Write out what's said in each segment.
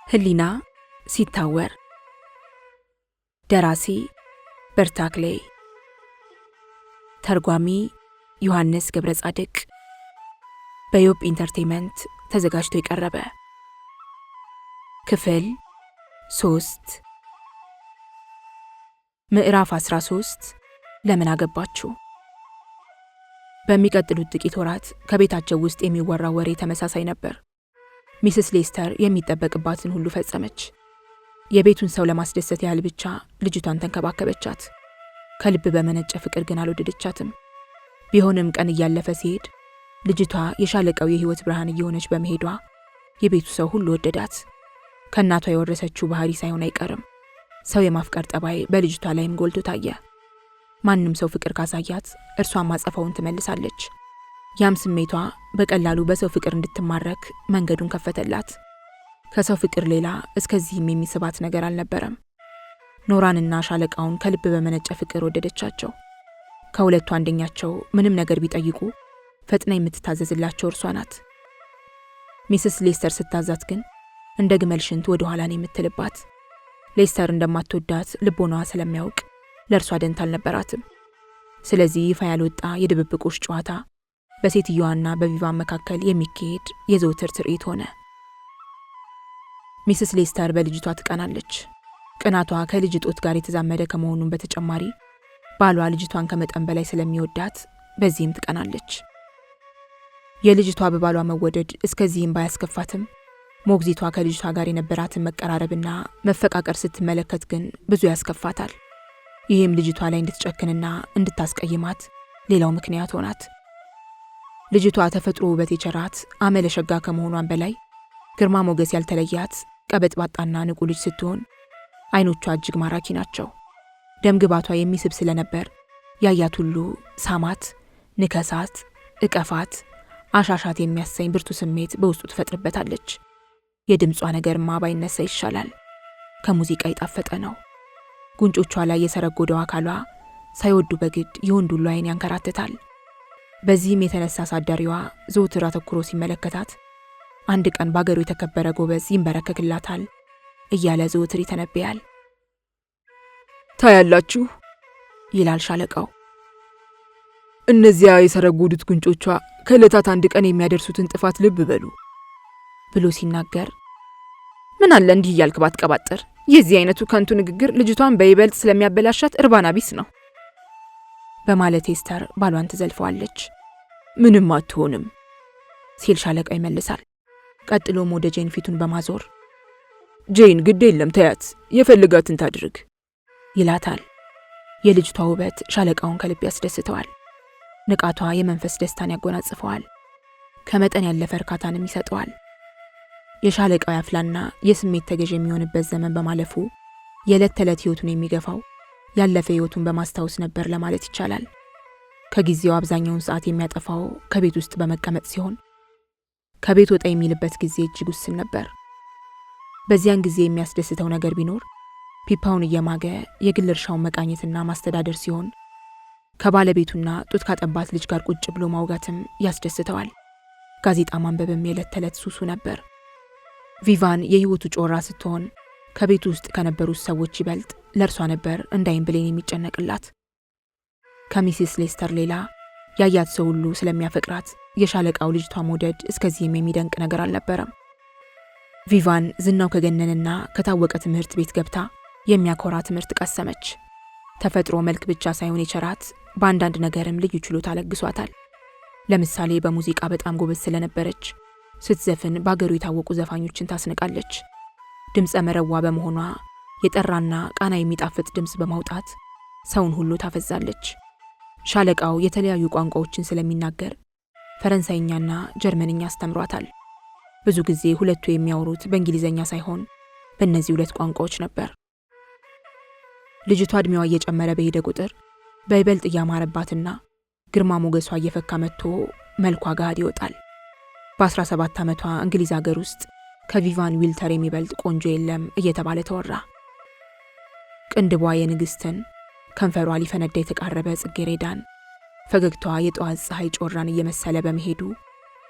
ህሊና ሲታወር ደራሲ በርታክሌ ተርጓሚ ዮሐንስ ገብረጻድቅ በዮብ ኢንተርቴይንመንት ተዘጋጅቶ የቀረበ ክፍል 3 ምዕራፍ 13 ለምን አገባችሁ? በሚቀጥሉት ጥቂት ወራት ከቤታቸው ውስጥ የሚወራው ወሬ ተመሳሳይ ነበር። ሚስስ ሌስተር የሚጠበቅባትን ሁሉ ፈጸመች። የቤቱን ሰው ለማስደሰት ያህል ብቻ ልጅቷን ተንከባከበቻት። ከልብ በመነጨ ፍቅር ግን አልወደደቻትም። ቢሆንም ቀን እያለፈ ሲሄድ ልጅቷ የሻለቃው የህይወት ብርሃን እየሆነች በመሄዷ የቤቱ ሰው ሁሉ ወደዳት። ከእናቷ የወረሰችው ባህሪ ሳይሆን አይቀርም። ሰው የማፍቀር ጠባይ በልጅቷ ላይም ጎልቶ ታየ። ማንም ሰው ፍቅር ካሳያት እርሷን ማጸፋውን ትመልሳለች። ያም ስሜቷ በቀላሉ በሰው ፍቅር እንድትማረክ መንገዱን ከፈተላት። ከሰው ፍቅር ሌላ እስከዚህም የሚስባት ነገር አልነበረም። ኖራንና ሻለቃውን ከልብ በመነጨ ፍቅር ወደደቻቸው። ከሁለቱ አንደኛቸው ምንም ነገር ቢጠይቁ ፈጥና የምትታዘዝላቸው እርሷ ናት። ሚስስ ሌስተር ስታዛት ግን እንደ ግመል ሽንት ወደ ኋላ ነው የምትልባት። ሌስተር እንደማትወዳት ልቦናዋ ስለሚያውቅ ለእርሷ ደንታ አልነበራትም። ስለዚህ ይፋ ያልወጣ የድብብቆሽ ጨዋታ በሴትዮዋና በቪቫን መካከል የሚካሄድ የዘውትር ትርኢት ሆነ። ሚስስ ሌስተር በልጅቷ ትቀናለች። ቅናቷ ከልጅ ጦት ጋር የተዛመደ ከመሆኑም በተጨማሪ ባሏ ልጅቷን ከመጠን በላይ ስለሚወዳት በዚህም ትቀናለች። የልጅቷ በባሏ መወደድ እስከዚህም ባያስከፋትም ሞግዚቷ ከልጅቷ ጋር የነበራትን መቀራረብና መፈቃቀር ስትመለከት ግን ብዙ ያስከፋታል። ይህም ልጅቷ ላይ እንድትጨክንና እንድታስቀይማት ሌላው ምክንያት ሆናት። ልጅቷ ተፈጥሮ ውበት የቸራት አመለሸጋ ከመሆኗን በላይ ግርማ ሞገስ ያልተለያት ቀበጥባጣና ንቁ ልጅ ስትሆን አይኖቿ እጅግ ማራኪ ናቸው። ደምግባቷ የሚስብ ስለነበር ያያት ሁሉ ሳማት፣ ንከሳት፣ እቀፋት፣ አሻሻት የሚያሰኝ ብርቱ ስሜት በውስጡ ትፈጥርበታለች። የድምጿ ነገርማ ባይነሳ ይሻላል። ከሙዚቃ የጣፈጠ ነው። ጉንጮቿ ላይ የሰረጎደው አካሏ ሳይወዱ በግድ የወንድ ሁሉ አይን ያንከራትታል። በዚህም የተነሳ አሳዳሪዋ ዘውትር አተኩሮ ሲመለከታት አንድ ቀን ባገሩ የተከበረ ጎበዝ ይንበረከክላታል እያለ ዘውትር ይተነብያል። ታያላችሁ ይላል ሻለቃው። እነዚያ የሰረጎዱት ጉንጮቿ ከዕለታት አንድ ቀን የሚያደርሱትን ጥፋት ልብ በሉ ብሎ ሲናገር ምን አለ እንዲህ እያልክ ባትቀባጥር? የዚህ አይነቱ ከንቱ ንግግር ልጅቷን በይበልጥ ስለሚያበላሻት እርባና ቢስ ነው በማለት ኤስተር ባሏን ትዘልፈዋለች። ምንም አትሆንም ሲል ሻለቃው ይመልሳል። ቀጥሎም ወደ ጄን ፊቱን በማዞር ጄን ግድ የለም ተያት፣ የፈልጋትን ታድርግ ይላታል። የልጅቷ ውበት ሻለቃውን ከልብ ያስደስተዋል። ንቃቷ የመንፈስ ደስታን ያጎናጽፈዋል። ከመጠን ያለፈ እርካታንም ይሰጠዋል። የሻለቃው ያፍላና የስሜት ተገዥ የሚሆንበት ዘመን በማለፉ የዕለት ተዕለት ህይወቱን የሚገፋው ያለፈ ህይወቱን በማስታወስ ነበር ለማለት ይቻላል። ከጊዜው አብዛኛውን ሰዓት የሚያጠፋው ከቤት ውስጥ በመቀመጥ ሲሆን ከቤት ወጣ የሚልበት ጊዜ እጅግ ውስን ነበር። በዚያን ጊዜ የሚያስደስተው ነገር ቢኖር ፒፓውን እየማገ የግል እርሻውን መቃኘትና ማስተዳደር ሲሆን ከባለቤቱና ጡት ካጠባት ልጅ ጋር ቁጭ ብሎ ማውጋትም ያስደስተዋል። ጋዜጣ ማንበብም የዕለት ተዕለት ሱሱ ነበር። ቪቫን የህይወቱ ጮራ ስትሆን ከቤቱ ውስጥ ከነበሩት ሰዎች ይበልጥ ለእርሷ ነበር እንዳይን ብሌን የሚጨነቅላት። ከሚስስ ሌስተር ሌላ ያያት ሰው ሁሉ ስለሚያፈቅራት የሻለቃው ልጅቷ መውደድ እስከዚህም የሚደንቅ ነገር አልነበረም። ቪቫን ዝናው ከገነንና ከታወቀ ትምህርት ቤት ገብታ የሚያኮራ ትምህርት ቀሰመች። ተፈጥሮ መልክ ብቻ ሳይሆን የቸራት በአንዳንድ ነገርም ልዩ ችሎታ ለግሷታል። ለምሳሌ በሙዚቃ በጣም ጎበዝ ስለነበረች ስትዘፍን በአገሩ የታወቁ ዘፋኞችን ታስንቃለች። ድምፀ መረዋ በመሆኗ የጠራና ቃና የሚጣፍጥ ድምፅ በማውጣት ሰውን ሁሉ ታፈዛለች። ሻለቃው የተለያዩ ቋንቋዎችን ስለሚናገር ፈረንሳይኛና ጀርመንኛ አስተምሯታል። ብዙ ጊዜ ሁለቱ የሚያወሩት በእንግሊዘኛ ሳይሆን በእነዚህ ሁለት ቋንቋዎች ነበር። ልጅቷ እድሜዋ እየጨመረ በሄደ ቁጥር በይበልጥ እያማረባትና ግርማ ሞገሷ እየፈካ መጥቶ መልኳ ጋር ይወጣል። በ17 ዓመቷ እንግሊዝ ሀገር ውስጥ ከቪቫን ዊልተር የሚበልጥ ቆንጆ የለም እየተባለ ተወራ። ቅንድቧ የንግስትን፣ ከንፈሯ ሊፈነዳ የተቃረበ ጽጌረዳን፣ ፈገግታዋ የጠዋት ፀሐይ ጮራን እየመሰለ በመሄዱ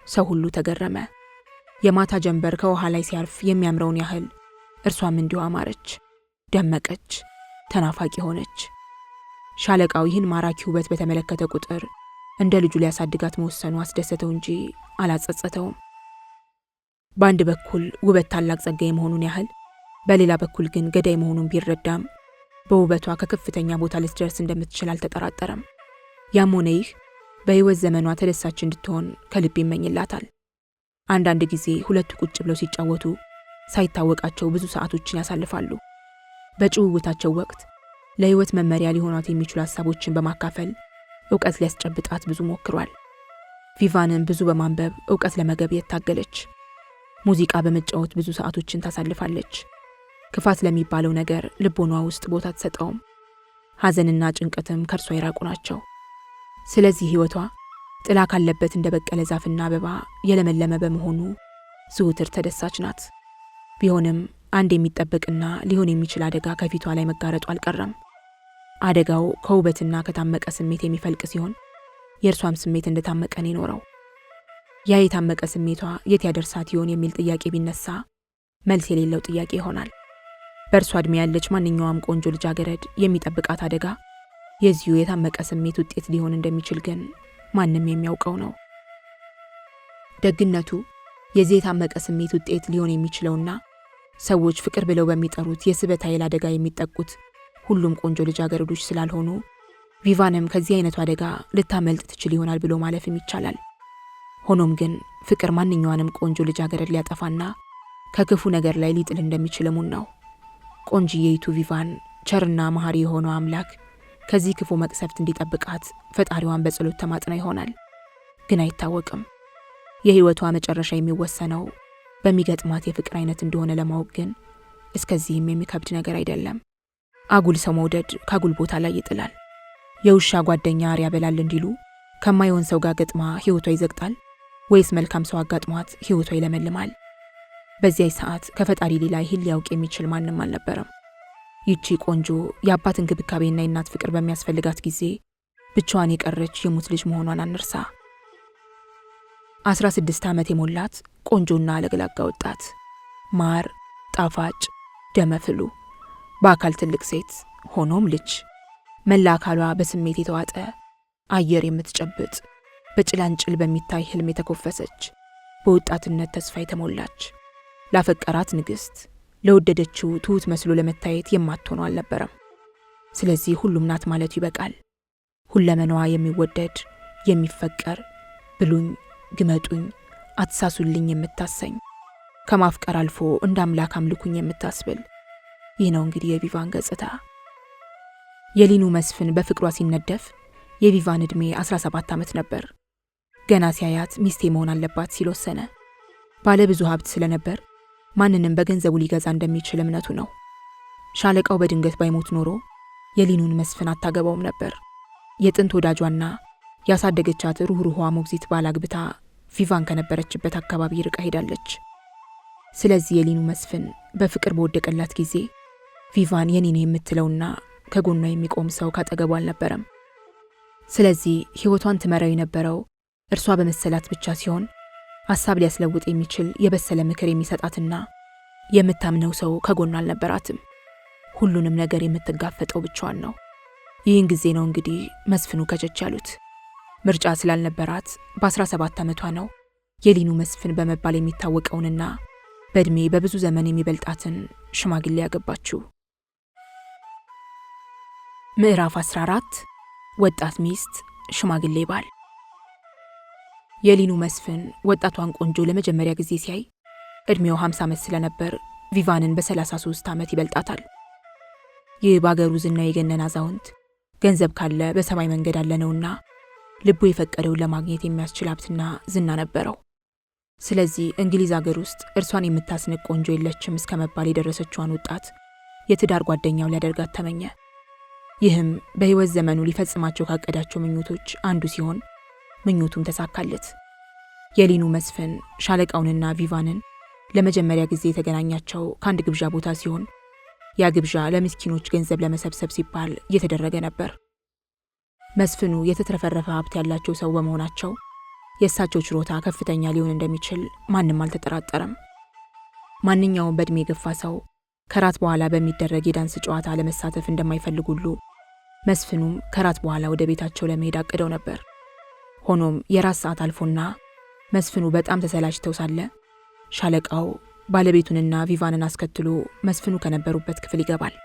ሰው ሁሉ ተገረመ። የማታ ጀንበር ከውሃ ላይ ሲያርፍ የሚያምረውን ያህል እርሷም እንዲሁ አማረች፣ ደመቀች፣ ተናፋቂ ሆነች። ሻለቃው ይህን ማራኪ ውበት በተመለከተ ቁጥር እንደ ልጁ ሊያሳድጋት መወሰኑ አስደሰተው እንጂ አላጸጸተውም። በአንድ በኩል ውበት ታላቅ ጸጋ የመሆኑን ያህል በሌላ በኩል ግን ገዳይ መሆኑን ቢረዳም በውበቷ ከከፍተኛ ቦታ ልትደርስ እንደምትችል አልተጠራጠረም። ያም ሆነ ይህ በሕይወት ዘመኗ ተደሳች እንድትሆን ከልብ ይመኝላታል። አንዳንድ ጊዜ ሁለቱ ቁጭ ብለው ሲጫወቱ ሳይታወቃቸው ብዙ ሰዓቶችን ያሳልፋሉ። በጭውውታቸው ወቅት ለሕይወት መመሪያ ሊሆኗት የሚችሉ ሐሳቦችን በማካፈል ዕውቀት ሊያስጨብጣት ብዙ ሞክሯል። ቪቫንን ብዙ በማንበብ ዕውቀት ለመገብየት ታገለች። ሙዚቃ በመጫወት ብዙ ሰዓቶችን ታሳልፋለች። ክፋት ለሚባለው ነገር ልቦኗ ውስጥ ቦታ አትሰጠውም። ሐዘንና ጭንቀትም ከእርሷ የራቁ ናቸው። ስለዚህ ሕይወቷ ጥላ ካለበት እንደ በቀለ ዛፍና አበባ የለመለመ በመሆኑ ዘወትር ተደሳች ናት። ቢሆንም አንድ የሚጠበቅና ሊሆን የሚችል አደጋ ከፊቷ ላይ መጋረጡ አልቀረም። አደጋው ከውበትና ከታመቀ ስሜት የሚፈልቅ ሲሆን የእርሷም ስሜት እንደታመቀ ነው የኖረው። ያ የታመቀ ስሜቷ የት ያደርሳት ይሆን የሚል ጥያቄ ቢነሳ መልስ የሌለው ጥያቄ ይሆናል። በእርሷ ዕድሜ ያለች ማንኛውም ቆንጆ ልጃገረድ የሚጠብቃት አደጋ የዚሁ የታመቀ ስሜት ውጤት ሊሆን እንደሚችል ግን ማንም የሚያውቀው ነው። ደግነቱ የዚህ የታመቀ ስሜት ውጤት ሊሆን የሚችለውና ሰዎች ፍቅር ብለው በሚጠሩት የስበት ኃይል አደጋ የሚጠቁት ሁሉም ቆንጆ ልጃገረዶች ስላልሆኑ ቪቫንም ከዚህ አይነቱ አደጋ ልታመልጥ ትችል ይሆናል ብሎ ማለፍም ይቻላል። ሆኖም ግን ፍቅር ማንኛውንም ቆንጆ ልጃገረድ ሊያጠፋና ከክፉ ነገር ላይ ሊጥል እንደሚችል እሙን ነው። ቆንጂዬይቱ ቪቫን ቸርና መሐሪ የሆነው አምላክ ከዚህ ክፉ መቅሰፍት እንዲጠብቃት ፈጣሪዋን በጸሎት ተማጥና ይሆናል። ግን አይታወቅም። የሕይወቷ መጨረሻ የሚወሰነው በሚገጥማት የፍቅር አይነት እንደሆነ ለማወቅ ግን እስከዚህም የሚከብድ ነገር አይደለም። አጉል ሰው መውደድ ከአጉል ቦታ ላይ ይጥላል። የውሻ ጓደኛ አር ያበላል እንዲሉ ከማይሆን ሰው ጋር ገጥማ ሕይወቷ ይዘግጣል ወይስ መልካም ሰው አጋጥሟት ሕይወቷ ይለመልማል? በዚያ ሰዓት ከፈጣሪ ሌላ ይህን ሊያውቅ የሚችል ማንም አልነበረም። ይቺ ቆንጆ የአባት እንክብካቤና የእናት ፍቅር በሚያስፈልጋት ጊዜ ብቻዋን የቀረች የሙት ልጅ መሆኗን አንርሳ። 16 ዓመት የሞላት ቆንጆና ለግላጋ ወጣት፣ ማር ጣፋጭ ደመፍሉ፣ በአካል ትልቅ ሴት ሆኖም ልጅ፣ መላ አካሏ በስሜት የተዋጠ አየር የምትጨብጥ በጭላንጭል በሚታይ ህልም የተኮፈሰች በወጣትነት ተስፋ የተሞላች ላፈቀራት ንግሥት ለወደደችው ትሁት መስሎ ለመታየት የማትሆነው አልነበረም። ስለዚህ ሁሉም ናት ማለቱ ይበቃል። ሁለመናዋ የሚወደድ የሚፈቀር ብሉኝ ግመጡኝ አትሳሱልኝ የምታሰኝ ከማፍቀር አልፎ እንደ አምላክ አምልኩኝ የምታስብል ይህ ነው እንግዲህ የቪቫን ገጽታ። የሊኑ መስፍን በፍቅሯ ሲነደፍ የቪቫን ዕድሜ 17 ዓመት ነበር። ገና ሲያያት ሚስቴ መሆን አለባት ሲል ወሰነ። ባለ ብዙ ሀብት ስለነበር ማንንም በገንዘቡ ሊገዛ እንደሚችል እምነቱ ነው። ሻለቃው በድንገት ባይሞት ኖሮ የሊኑን መስፍን አታገባውም ነበር። የጥንት ወዳጇና ያሳደገቻት ሩህሩህዋ ሞግዚት ባላግብታ ቪቫን ከነበረችበት አካባቢ ርቃ ሄዳለች። ስለዚህ የሊኑ መስፍን በፍቅር በወደቀላት ጊዜ ቪቫን የኔ ነው የምትለውና ከጎኗ የሚቆም ሰው ካጠገቡ አልነበረም። ስለዚህ ሕይወቷን ትመራው የነበረው እርሷ በመሰላት ብቻ ሲሆን ሐሳብ ሊያስለውጥ የሚችል የበሰለ ምክር የሚሰጣትና የምታምነው ሰው ከጎኗ አልነበራትም። ሁሉንም ነገር የምትጋፈጠው ብቻዋን ነው። ይህን ጊዜ ነው እንግዲህ መስፍኑ ከቸች ያሉት። ምርጫ ስላልነበራት በ17 ዓመቷ ነው የሊኑ መስፍን በመባል የሚታወቀውንና በዕድሜ በብዙ ዘመን የሚበልጣትን ሽማግሌ ያገባችው። ምዕራፍ 14 ወጣት ሚስት ሽማግሌ ባል። የሊኑ መስፍን ወጣቷን ቆንጆ ለመጀመሪያ ጊዜ ሲያይ ዕድሜው 50 ዓመት ስለነበር ቪቫንን በ33 ዓመት ይበልጣታል። ይህ በአገሩ ዝና የገነን አዛውንት ገንዘብ ካለ በሰማይ መንገድ አለ ነውና ልቡ የፈቀደውን ለማግኘት የሚያስችል ሀብትና ዝና ነበረው። ስለዚህ እንግሊዝ አገር ውስጥ እርሷን የምታስንቅ ቆንጆ የለችም እስከ መባል የደረሰችዋን ወጣት የትዳር ጓደኛው ሊያደርጋት ተመኘ። ይህም በሕይወት ዘመኑ ሊፈጽማቸው ካቀዳቸው ምኞቶች አንዱ ሲሆን ምኞቱም ተሳካለት። የሊኑ መስፍን ሻለቃውንና ቪቫንን ለመጀመሪያ ጊዜ የተገናኛቸው ከአንድ ግብዣ ቦታ ሲሆን ያ ግብዣ ለምስኪኖች ገንዘብ ለመሰብሰብ ሲባል እየተደረገ ነበር። መስፍኑ የተትረፈረፈ ሀብት ያላቸው ሰው በመሆናቸው የእሳቸው ችሮታ ከፍተኛ ሊሆን እንደሚችል ማንም አልተጠራጠረም። ማንኛውም በዕድሜ የገፋ ሰው ከራት በኋላ በሚደረግ የዳንስ ጨዋታ ለመሳተፍ እንደማይፈልጉ ሁሉ መስፍኑም ከራት በኋላ ወደ ቤታቸው ለመሄድ አቅደው ነበር። ሆኖም የራት ሰዓት አልፎና መስፍኑ በጣም ተሰላችተው ሳለ ሻለቃው ባለቤቱንና ቪቫንን አስከትሎ መስፍኑ ከነበሩበት ክፍል ይገባል።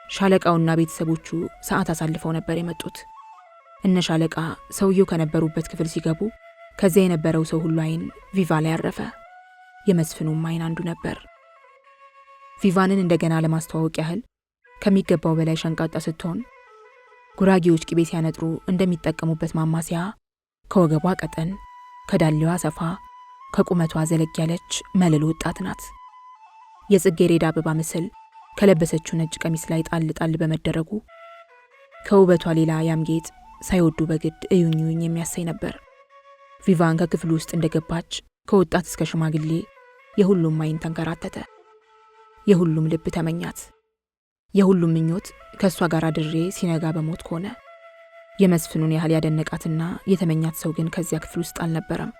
ሻለቃውና ቤተሰቦቹ ሰዓት አሳልፈው ነበር የመጡት። እነ ሻለቃ ሰውየው ከነበሩበት ክፍል ሲገቡ ከዚያ የነበረው ሰው ሁሉ አይን ቪቫ ላይ አረፈ። የመስፍኑም አይን አንዱ ነበር። ቪቫንን እንደገና ለማስተዋወቅ ያህል ከሚገባው በላይ ሸንቃጣ ስትሆን ጉራጌዎች ቅቤ ሲያነጥሩ እንደሚጠቀሙበት ማማሲያ ከወገቧ ቀጠን፣ ከዳሌዋ ሰፋ፣ ከቁመቷ ዘለግ ያለች መልል ወጣት ናት። የጽጌረዳ አበባ ምስል ከለበሰችው ነጭ ቀሚስ ላይ ጣል ጣል በመደረጉ ከውበቷ ሌላ ያም ጌጥ ሳይወዱ በግድ እዩኝ እዩኝ የሚያሳይ ነበር። ቪቫን ከክፍሉ ውስጥ እንደገባች ከወጣት እስከ ሽማግሌ የሁሉም አይን ተንከራተተ። የሁሉም ልብ ተመኛት። የሁሉም ምኞት ከእሷ ጋር አድሬ ሲነጋ በሞት ሆነ። የመስፍኑን ያህል ያደነቃትና የተመኛት ሰው ግን ከዚያ ክፍል ውስጥ አልነበረም።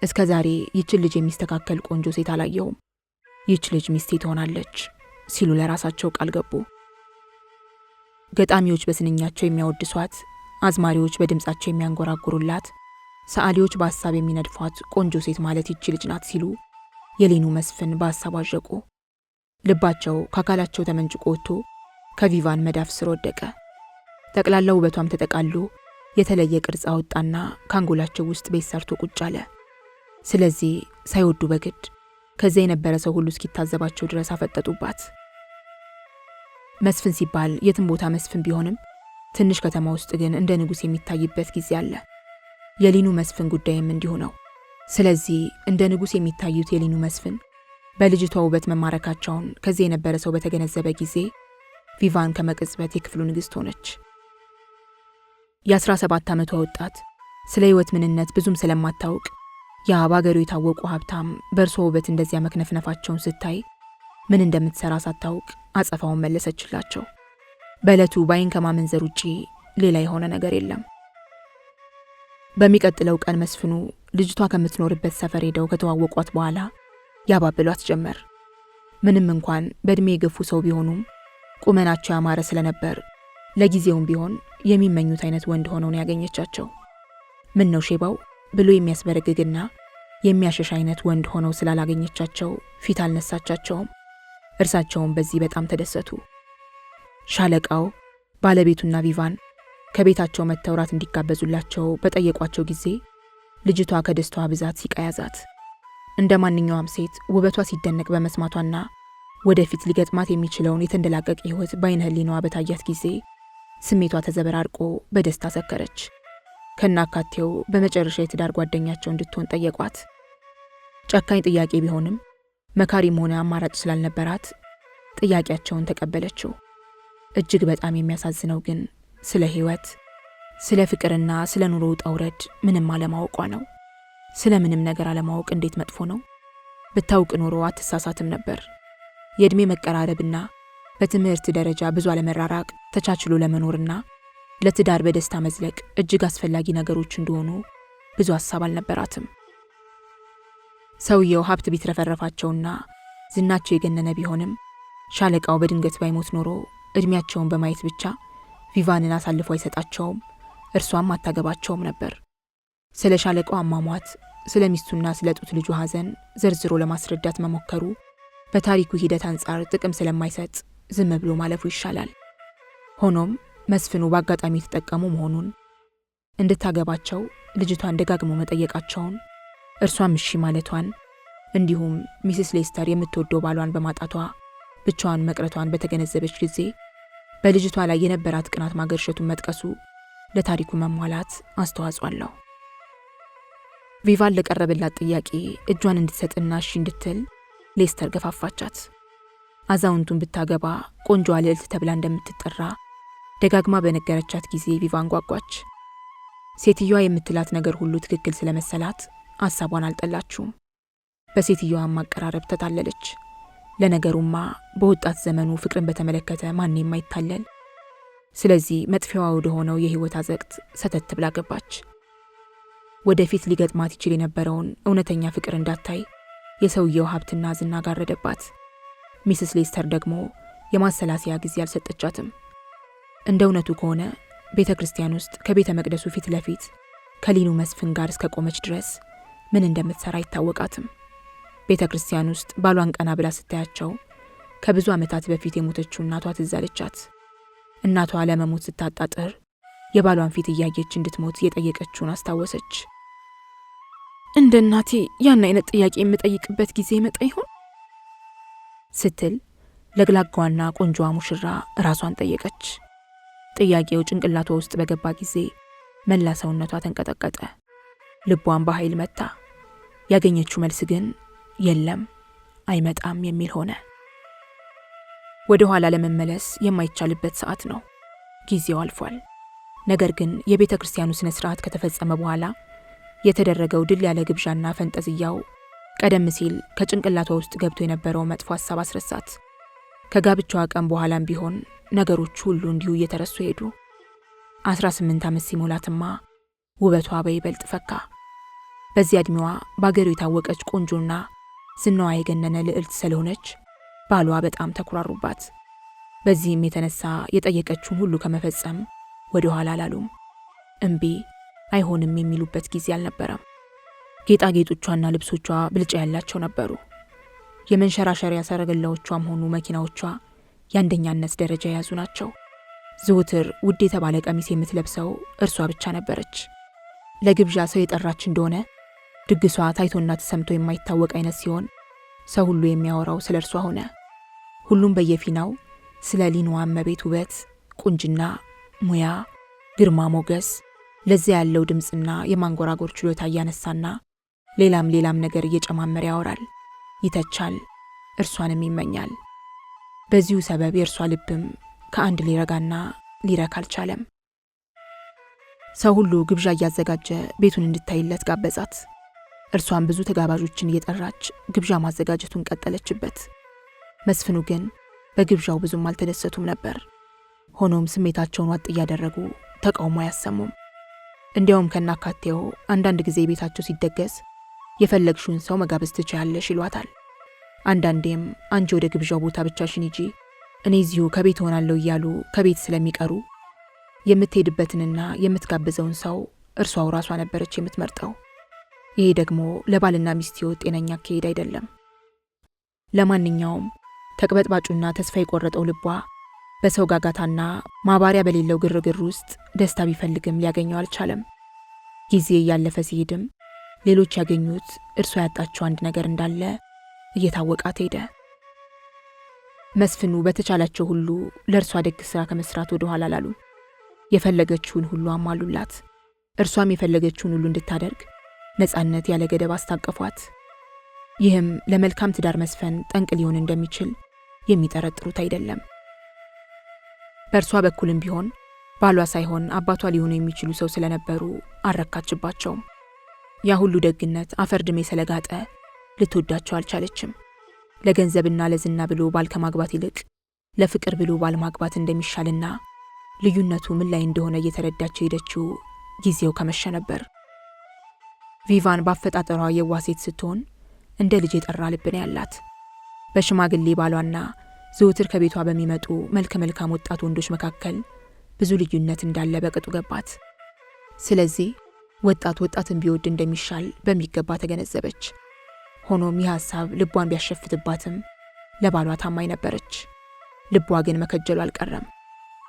እስከ ዛሬ ይችን ልጅ የሚስተካከል ቆንጆ ሴት አላየሁም፣ ይች ልጅ ሚስቴ ትሆናለች ሲሉ ለራሳቸው ቃል ገቡ። ገጣሚዎች በስንኛቸው የሚያወድሷት፣ አዝማሪዎች በድምጻቸው የሚያንጎራጉሩላት፣ ሰዓሊዎች በሐሳብ የሚነድፏት ቆንጆ ሴት ማለት ይች ልጅ ናት ሲሉ የሌኑ መስፍን በሐሳብ አዠቁ። ልባቸው ከአካላቸው ተመንጭቆ ወጥቶ ከቪቫን መዳፍ ስር ወደቀ። ጠቅላላ ውበቷም ተጠቃሎ የተለየ ቅርጽ አወጣና ካንጎላቸው ውስጥ ቤት ሰርቶ ቁጭ አለ። ስለዚህ ሳይወዱ በግድ ከዚያ የነበረ ሰው ሁሉ እስኪታዘባቸው ድረስ አፈጠጡባት። መስፍን ሲባል የትም ቦታ መስፍን ቢሆንም ትንሽ ከተማ ውስጥ ግን እንደ ንጉሥ የሚታይበት ጊዜ አለ። የሊኑ መስፍን ጉዳይም እንዲሁ ነው። ስለዚህ እንደ ንጉሥ የሚታዩት የሊኑ መስፍን በልጅቷ ውበት መማረካቸውን ከዚህ የነበረ ሰው በተገነዘበ ጊዜ ቪቫን ከመቅጽበት የክፍሉ ንግሥት ሆነች። የ17 ዓመቷ ወጣት ስለ ሕይወት ምንነት ብዙም ስለማታውቅ ያ በአገሩ የታወቁ ሀብታም በእርሷ ውበት እንደዚያ መክነፍነፋቸውን ስታይ ምን እንደምትሰራ ሳታውቅ አጸፋውን መለሰችላቸው። በዕለቱ ባይን ከማመንዘር ውጪ ሌላ የሆነ ነገር የለም። በሚቀጥለው ቀን መስፍኑ ልጅቷ ከምትኖርበት ሰፈር ሄደው ከተዋወቋት በኋላ ያባብሏት ጀመር። ምንም እንኳን በእድሜ የገፉ ሰው ቢሆኑም ቁመናቸው ያማረ ስለነበር ለጊዜውም ቢሆን የሚመኙት አይነት ወንድ ሆነው ነው ያገኘቻቸው። ምን ነው ሼባው ብሎ የሚያስበረግግና የሚያሸሽ አይነት ወንድ ሆነው ስላላገኘቻቸው ፊት አልነሳቻቸውም። እርሳቸውም በዚህ በጣም ተደሰቱ። ሻለቃው ባለቤቱና ቪቫን ከቤታቸው መጥተው ራት እንዲጋበዙላቸው በጠየቋቸው ጊዜ ልጅቷ ከደስታዋ ብዛት ሲቃ ያዛት። እንደ ማንኛውም ሴት ውበቷ ሲደነቅ በመስማቷና ወደፊት ሊገጥማት የሚችለውን የተንደላቀቀ ሕይወት በዓይነ ሕሊናዋ በታያት ጊዜ ስሜቷ ተዘበራርቆ በደስታ ሰከረች። ከናካቴው በመጨረሻ የትዳር ጓደኛቸው እንድትሆን ጠየቋት። ጨካኝ ጥያቄ ቢሆንም መካሪም ሆነ አማራጭ ስላልነበራት ጥያቄያቸውን ተቀበለችው። እጅግ በጣም የሚያሳዝነው ግን ስለ ሕይወት፣ ስለ ፍቅርና ስለ ኑሮ ውጣ ውረድ ምንም አለማወቋ ነው። ስለ ምንም ነገር አለማወቅ እንዴት መጥፎ ነው? ብታውቅ ኖሮ አትሳሳትም ነበር። የዕድሜ መቀራረብና በትምህርት ደረጃ ብዙ አለመራራቅ ተቻችሎ ለመኖርና ለትዳር በደስታ መዝለቅ እጅግ አስፈላጊ ነገሮች እንደሆኑ ብዙ ሐሳብ አልነበራትም። ሰውየው ሀብት ቢትረፈረፋቸውና ዝናቸው የገነነ ቢሆንም ሻለቃው በድንገት ባይሞት ኖሮ እድሜያቸውን በማየት ብቻ ቪቫንን አሳልፎ አይሰጣቸውም፣ እርሷም አታገባቸውም ነበር። ስለ ሻለቃው አሟሟት፣ ስለ ሚስቱና ስለ ጡት ልጁ ሐዘን ዘርዝሮ ለማስረዳት መሞከሩ በታሪኩ ሂደት አንጻር ጥቅም ስለማይሰጥ ዝም ብሎ ማለፉ ይሻላል። ሆኖም መስፍኑ በአጋጣሚ የተጠቀሙ መሆኑን፣ እንድታገባቸው ልጅቷን ደጋግሞ መጠየቃቸውን፣ እርሷም እሺ ማለቷን፣ እንዲሁም ሚስስ ሌስተር የምትወደው ባሏን በማጣቷ ብቻዋን መቅረቷን በተገነዘበች ጊዜ በልጅቷ ላይ የነበራት ቅናት ማገርሸቱን መጥቀሱ ለታሪኩ መሟላት አስተዋጽኦ አለው። ቪቫን ለቀረበላት ጥያቄ እጇን እንድትሰጥና እሺ እንድትል ሌስተር ገፋፋቻት። አዛውንቱን ብታገባ ቆንጆዋ ልዕልት ተብላ እንደምትጠራ ደጋግማ በነገረቻት ጊዜ ቪቫን ጓጓች። ሴትዮዋ የምትላት ነገር ሁሉ ትክክል ስለመሰላት ሐሳቧን አልጠላችውም። በሴትዮዋም አቀራረብ ተታለለች። ለነገሩማ በወጣት ዘመኑ ፍቅርን በተመለከተ ማን የማይታለል። ስለዚህ መጥፊያዋ ወደ ሆነው የሕይወት አዘቅት ሰተት ብላ ገባች። ወደፊት ሊገጥማት ይችል የነበረውን እውነተኛ ፍቅር እንዳታይ የሰውየው ሀብትና ዝና ጋረደባት። ሚስስ ሌስተር ደግሞ የማሰላሰያ ጊዜ አልሰጠቻትም። እንደ እውነቱ ከሆነ ቤተ ክርስቲያን ውስጥ ከቤተ መቅደሱ ፊት ለፊት ከሊኑ መስፍን ጋር እስከ ቆመች ድረስ ምን እንደምትሰራ አይታወቃትም። ቤተ ክርስቲያን ውስጥ ባሏን ቀና ብላ ስታያቸው ከብዙ ዓመታት በፊት የሞተችው እናቷ ትዝ አለቻት። እናቷ ለመሞት ስታጣጥር የባሏን ፊት እያየች እንድትሞት የጠየቀችውን አስታወሰች። እንደ እናቴ ያን አይነት ጥያቄ የምጠይቅበት ጊዜ ይመጣ ይሆን ስትል ለግላጓና ቆንጆዋ ሙሽራ ራሷን ጠየቀች። ጥያቄው ጭንቅላቷ ውስጥ በገባ ጊዜ መላ ሰውነቷ ተንቀጠቀጠ። ልቧን በኃይል መታ። ያገኘችው መልስ ግን የለም፣ አይመጣም የሚል ሆነ። ወደ ኋላ ለመመለስ የማይቻልበት ሰዓት ነው። ጊዜው አልፏል። ነገር ግን የቤተ ክርስቲያኑ ስነ ስርዓት ከተፈጸመ በኋላ የተደረገው ድል ያለ ግብዣና ፈንጠዝያው ቀደም ሲል ከጭንቅላቷ ውስጥ ገብቶ የነበረው መጥፎ ሐሳብ አስረሳት። ከጋብቻዋ ቀን በኋላም ቢሆን ነገሮች ሁሉ እንዲሁ እየተረሱ ሄዱ። 18 ዓመት ሲሞላትማ ውበቷ በይበልጥ ፈካ። በዚያ ዕድሜዋ በአገሩ የታወቀች ቆንጆና ዝናዋ የገነነ ልዕልት ስለሆነች ባሏ በጣም ተኩራሩባት። በዚህም የተነሳ የጠየቀችውን ሁሉ ከመፈጸም ወደ ኋላ አላሉም። እምቢ አይሆንም የሚሉበት ጊዜ አልነበረም። ጌጣጌጦቿና ልብሶቿ ብልጫ ያላቸው ነበሩ። የመንሸራሸሪያ ሰረገላዎቿም ሆኑ መኪናዎቿ የአንደኛነት ደረጃ የያዙ ናቸው። ዘወትር ውድ የተባለ ቀሚስ የምትለብሰው እርሷ ብቻ ነበረች። ለግብዣ ሰው የጠራች እንደሆነ ድግሷ ታይቶና ተሰምቶ የማይታወቅ አይነት ሲሆን ሰው ሁሉ የሚያወራው ስለ እርሷ ሆነ። ሁሉም በየፊናው ስለ ሊንዋ እመቤት ውበት፣ ቁንጅና፣ ሙያ፣ ግርማ ሞገስ፣ ለዚያ ያለው ድምፅና የማንጎራጎር ችሎታ እያነሳና ሌላም ነገር እየጨማመረ ያወራል፣ ይተቻል፣ እርሷንም ይመኛል። በዚሁ ሰበብ የእርሷ ልብም ከአንድ ሊረጋና ሊረካ አልቻለም። ሰው ሁሉ ግብዣ እያዘጋጀ ቤቱን እንድታይለት ጋበዛት። እርሷን ብዙ ተጋባዦችን እየጠራች ግብዣ ማዘጋጀቱን ቀጠለችበት። መስፍኑ ግን በግብዣው ብዙም አልተደሰቱም ነበር። ሆኖም ስሜታቸውን ዋጥ እያደረጉ ተቃውሞ አያሰሙም። እንዲያውም ከናካቴው አንዳንድ ጊዜ ቤታቸው ሲደገስ የፈለግሽውን ሰው መጋበዝ ትችያለሽ ይሏታል። አንዳንዴም አንቺ ወደ ግብዣው ቦታ ብቻሽን ሂጂ፣ እኔ እዚሁ ከቤት ሆናለሁ እያሉ ከቤት ስለሚቀሩ የምትሄድበትንና የምትጋብዘውን ሰው እርሷው ራሷ ነበረች የምትመርጠው። ይሄ ደግሞ ለባልና ሚስት ሕይወት ጤነኛ አካሄድ አይደለም። ለማንኛውም ተቅበጥባጩና ተስፋ የቆረጠው ልቧ በሰው ጋጋታና ማባሪያ በሌለው ግርግር ውስጥ ደስታ ቢፈልግም ሊያገኘው አልቻለም። ጊዜ እያለፈ ሲሄድም ሌሎች ያገኙት እርሷ ያጣቸው አንድ ነገር እንዳለ እየታወቃት ሄደ። መስፍኑ በተቻላቸው ሁሉ ለእርሷ ደግ ሥራ ከመስራት ወደ ኋላ አላሉ። የፈለገችውን ሁሉ አሟሉላት። እርሷም የፈለገችውን ሁሉ እንድታደርግ ነፃነት ያለ ገደብ አስታቀፏት። ይህም ለመልካም ትዳር መስፈን ጠንቅ ሊሆን እንደሚችል የሚጠረጥሩት አይደለም። በእርሷ በኩልም ቢሆን ባሏ ሳይሆን አባቷ ሊሆኑ የሚችሉ ሰው ስለነበሩ አልረካችባቸውም። ያ ሁሉ ደግነት አፈር ድሜ ስለጋጠ ልትወዳቸው አልቻለችም። ለገንዘብና ለዝና ብሎ ባል ከማግባት ይልቅ ለፍቅር ብሎ ባል ማግባት እንደሚሻልና ልዩነቱ ምን ላይ እንደሆነ እየተረዳቸው ሄደችው ጊዜው ከመሸ ነበር። ቪቫን ባፈጣጠሯ የዋህ ሴት ስትሆን እንደ ልጅ የጠራ ልብ ነው ያላት። በሽማግሌ ባሏና ዘወትር ከቤቷ በሚመጡ መልከ መልካም ወጣት ወንዶች መካከል ብዙ ልዩነት እንዳለ በቅጡ ገባት። ስለዚህ ወጣትን ቢወድ እንደሚሻል በሚገባ ተገነዘበች። ሆኖም ይህ ሐሳብ ልቧን ቢያሸፍትባትም ለባሏ ታማኝ ነበረች። ልቧ ግን መከጀሉ አልቀረም።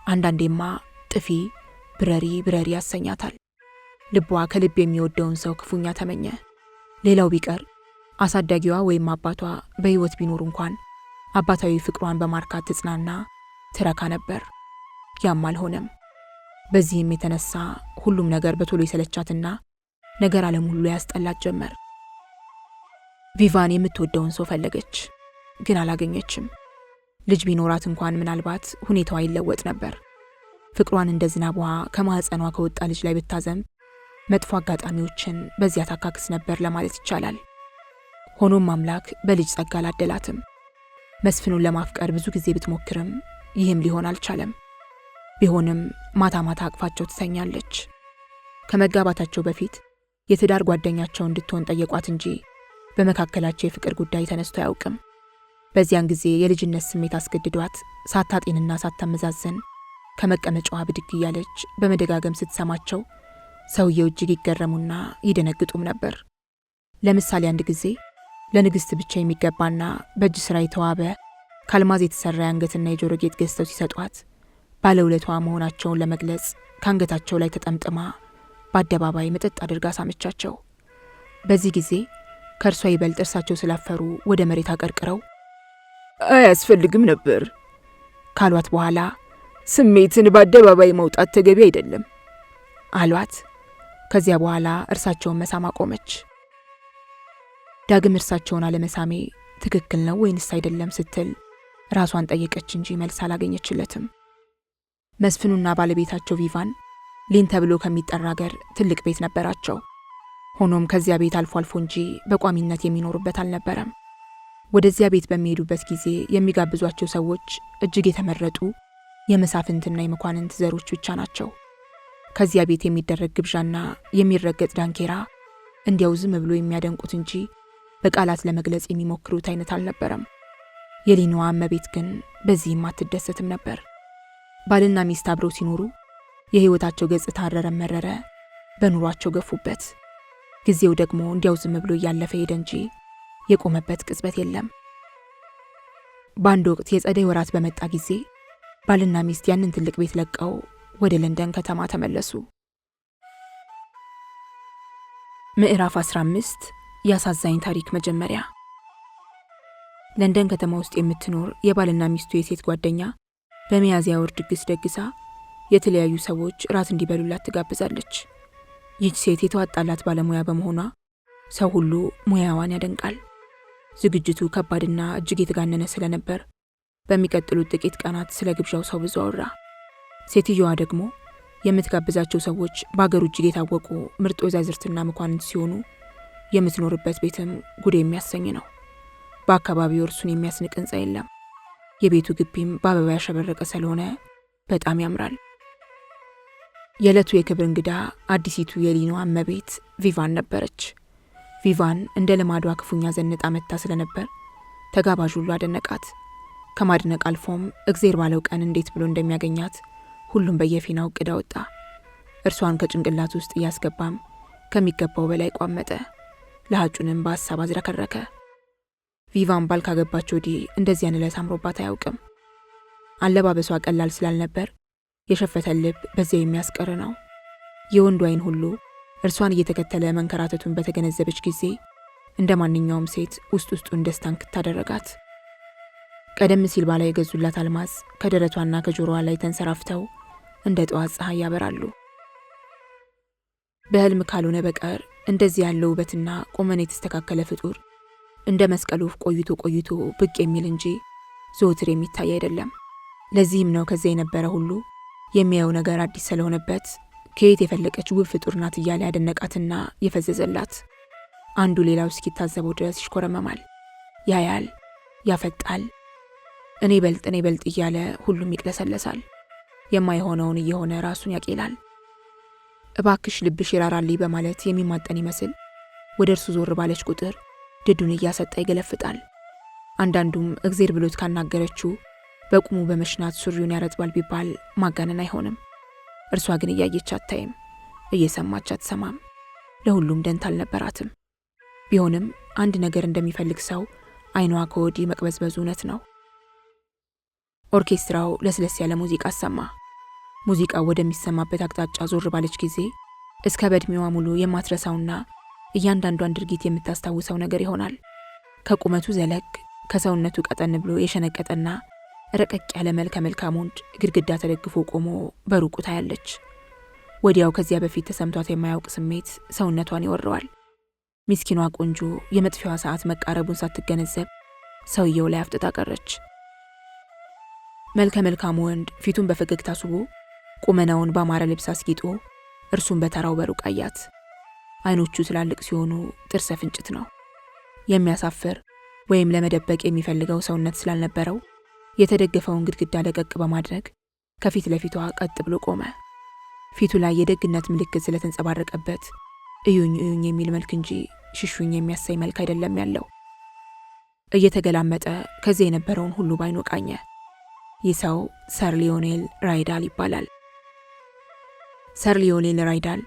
አንዳንዴማ ጥፊ ብረሪ ያሰኛታል። ልቧ ከልብ የሚወደውን ሰው ክፉኛ ተመኘ። ሌላው ቢቀር አሳዳጊዋ ወይም አባቷ በሕይወት ቢኖር እንኳን አባታዊ ፍቅሯን በማርካት ትጽናና ትረካ ነበር። ያም አልሆነም። በዚህም የተነሳ ሁሉም ነገር በቶሎ ይሰለቻትና ነገር ዓለም ሁሉ ያስጠላት ጀመር። ቪቫን የምትወደውን ሰው ፈለገች፣ ግን አላገኘችም። ልጅ ቢኖራት እንኳን ምናልባት ሁኔታዋ ይለወጥ ነበር። ፍቅሯን እንደ ዝናብ ውሃ ከማህፀኗ ከወጣ ልጅ ላይ ብታዘንብ መጥፎ አጋጣሚዎችን በዚያ ታካክስ ነበር ለማለት ይቻላል። ሆኖም አምላክ በልጅ ጸጋ አላደላትም። መስፍኑን ለማፍቀር ብዙ ጊዜ ብትሞክርም ይህም ሊሆን አልቻለም። ቢሆንም ማታ ማታ አቅፋቸው ትተኛለች። ከመጋባታቸው በፊት የትዳር ጓደኛቸው እንድትሆን ጠየቋት እንጂ በመካከላቸው የፍቅር ጉዳይ ተነስቶ አያውቅም። በዚያን ጊዜ የልጅነት ስሜት አስገድዷት ሳታጤንና ሳታመዛዘን ከመቀመጫዋ ብድግ እያለች በመደጋገም ስትሰማቸው ሰውየው እጅግ ይገረሙና ይደነግጡም ነበር። ለምሳሌ አንድ ጊዜ ለንግሥት ብቻ የሚገባና በእጅ ሥራ የተዋበ ከአልማዝ የተሠራ የአንገትና የጆሮ ጌጥ ገዝተው ሲሰጧት ባለውለቷ መሆናቸውን ለመግለጽ ከአንገታቸው ላይ ተጠምጥማ በአደባባይ መጠጥ አድርጋ ሳመቻቸው። በዚህ ጊዜ ከእርሷ ይበልጥ እርሳቸው ስላፈሩ ወደ መሬት አቀርቅረው አያስፈልግም ነበር ካሏት በኋላ ስሜትን በአደባባይ መውጣት ተገቢ አይደለም አሏት። ከዚያ በኋላ እርሳቸውን መሳም አቆመች። ዳግም እርሳቸውን አለመሳሜ ትክክል ነው ወይንስ አይደለም ስትል ራሷን ጠየቀች እንጂ መልስ አላገኘችለትም። መስፍኑና ባለቤታቸው ቪቫን ሊን ተብሎ ከሚጠራ ሀገር ትልቅ ቤት ነበራቸው። ሆኖም ከዚያ ቤት አልፎ አልፎ እንጂ በቋሚነት የሚኖሩበት አልነበረም። ወደዚያ ቤት በሚሄዱበት ጊዜ የሚጋብዟቸው ሰዎች እጅግ የተመረጡ የመሳፍንትና የመኳንንት ዘሮች ብቻ ናቸው። ከዚያ ቤት የሚደረግ ግብዣና የሚረገጥ ዳንኬራ እንዲያው ዝም ብሎ የሚያደንቁት እንጂ በቃላት ለመግለጽ የሚሞክሩት አይነት አልነበረም። የሊናዋ እመቤት ግን በዚህም አትደሰትም ነበር። ባልና ሚስት አብረው ሲኖሩ የሕይወታቸው ገጽታ አረረም መረረ በኑሯቸው ገፉበት። ጊዜው ደግሞ እንዲያው ዝም ብሎ እያለፈ ሄደ እንጂ የቆመበት ቅጽበት የለም። በአንድ ወቅት የጸደይ ወራት በመጣ ጊዜ ባልና ሚስት ያንን ትልቅ ቤት ለቀው ወደ ለንደን ከተማ ተመለሱ። ምዕራፍ 15 ያሳዛኝ ታሪክ መጀመሪያ። ለንደን ከተማ ውስጥ የምትኖር የባልና ሚስቱ የሴት ጓደኛ በሚያዝያ ወር ድግስ ደግሳ የተለያዩ ሰዎች ራት እንዲበሉላት ትጋብዛለች። ይህች ሴት የተዋጣላት ባለሙያ በመሆኗ ሰው ሁሉ ሙያዋን ያደንቃል። ዝግጅቱ ከባድና እጅግ የተጋነነ ስለነበር በሚቀጥሉት ጥቂት ቀናት ስለ ግብዣው ሰው ብዙ አወራ። ሴትየዋ ደግሞ የምትጋብዛቸው ሰዎች በአገሩ እጅግ የታወቁ ምርጥ ወይዛዝርትና መኳንንት ሲሆኑ የምትኖርበት ቤትም ጉድ የሚያሰኝ ነው። በአካባቢው እርሱን የሚያስንቅ ሕንፃ የለም። የቤቱ ግቢም በአበባ ያሸበረቀ ስለሆነ በጣም ያምራል። የዕለቱ የክብር እንግዳ አዲሲቱ የሊናዋ እመቤት ቪቫን ነበረች። ቪቫን እንደ ልማዷ ክፉኛ ዘንጣ መታ ስለነበር ተጋባዥ ሁሉ አደነቃት። ከማድነቅ አልፎም እግዜር ባለው ቀን እንዴት ብሎ እንደሚያገኛት ሁሉም በየፊናው እቅድ አወጣ። እርሷን ከጭንቅላት ውስጥ እያስገባም ከሚገባው በላይ ቋመጠ። ለሀጩንም በሐሳብ አዝረከረከ። ቪቫን ባል ካገባች ወዲህ እንደዚያን ዕለት አምሮባት አያውቅም። አለባበሷ ቀላል ስላልነበር የሸፈተን ልብ በዚያ የሚያስቀር ነው። የወንዱ ዓይን ሁሉ እርሷን እየተከተለ መንከራተቱን በተገነዘበች ጊዜ እንደ ማንኛውም ሴት ውስጥ ውስጡን ደስታን ክታደረጋት። ቀደም ሲል ባላ የገዙላት አልማዝ ከደረቷና ከጆሮዋ ላይ ተንሰራፍተው እንደ ጠዋት ፀሐይ ያበራሉ። በህልም ካልሆነ በቀር እንደዚህ ያለው ውበትና ቁመና የተስተካከለ ፍጡር እንደ መስቀል ወፍ ቆይቶ ቆይቶ ብቅ የሚል እንጂ ዘወትር የሚታይ አይደለም። ለዚህም ነው ከዚያ የነበረ ሁሉ የሚያየው ነገር አዲስ ስለሆነበት ከየት የፈለቀች ውብ ፍጡር ናት እያለ ያደነቃትና የፈዘዘላት። አንዱ ሌላው እስኪታዘበው ድረስ ይሽኮረመማል፣ ያያል፣ ያፈጣል። እኔ በልጥ እያለ ሁሉም ይቅለሰለሳል። የማይሆነውን እየሆነ ራሱን ያቄላል። እባክሽ ልብሽ ይራራልኝ በማለት የሚማጠን ይመስል ወደ እርሱ ዞር ባለች ቁጥር ድዱን እያሰጣ ይገለፍጣል። አንዳንዱም እግዜር ብሎት ካናገረችው በቁሙ በመሽናት ሱሪውን ያረጥባል ቢባል ማጋነን አይሆንም። እርሷ ግን እያየች አታይም፣ እየሰማች አትሰማም። ለሁሉም ደንታ አልነበራትም። ቢሆንም አንድ ነገር እንደሚፈልግ ሰው ዓይኗ ከወዲህ መቅበዝበዙ እውነት ነው። ኦርኬስትራው ለስለስ ያለ ሙዚቃ አሰማ። ሙዚቃው ወደሚሰማበት አቅጣጫ ዞር ባለች ጊዜ እስከ በዕድሜዋ ሙሉ የማትረሳውና እያንዳንዷን ድርጊት የምታስታውሰው ነገር ይሆናል። ከቁመቱ ዘለግ ከሰውነቱ ቀጠን ብሎ የሸነቀጠና ረቀቅ ያለ መልከ መልካም ወንድ ግድግዳ ተደግፎ ቆሞ በሩቁ ታያለች። ወዲያው ከዚያ በፊት ተሰምቷት የማያውቅ ስሜት ሰውነቷን ይወረዋል። ምስኪኗ ቆንጆ የመጥፊያዋ ሰዓት መቃረቡን ሳትገነዘብ ሰውየው ላይ አፍጥጣ ቀረች። መልከ መልካሙ ወንድ ፊቱን በፈገግታ ስቦ ቁመናውን ባማረ ልብስ አስጊጦ እርሱን በተራው በሩቅ አያት። ዓይኖቹ ትላልቅ ሲሆኑ ጥርሰ ፍንጭት ነው። የሚያሳፍር ወይም ለመደበቅ የሚፈልገው ሰውነት ስላልነበረው የተደገፈውን ግድግዳ ለቀቅ በማድረግ ከፊት ለፊቷ ቀጥ ብሎ ቆመ። ፊቱ ላይ የደግነት ምልክት ስለተንጸባረቀበት እዩኝ እዩኝ የሚል መልክ እንጂ ሽሹኝ የሚያሳይ መልክ አይደለም ያለው። እየተገላመጠ ከዚህ የነበረውን ሁሉ ባይኑ ቃኘ። ይህ ሰው ሰር ሊዮኔል ራይዳል ይባላል። ሰር ሊዮኔል ራይዳል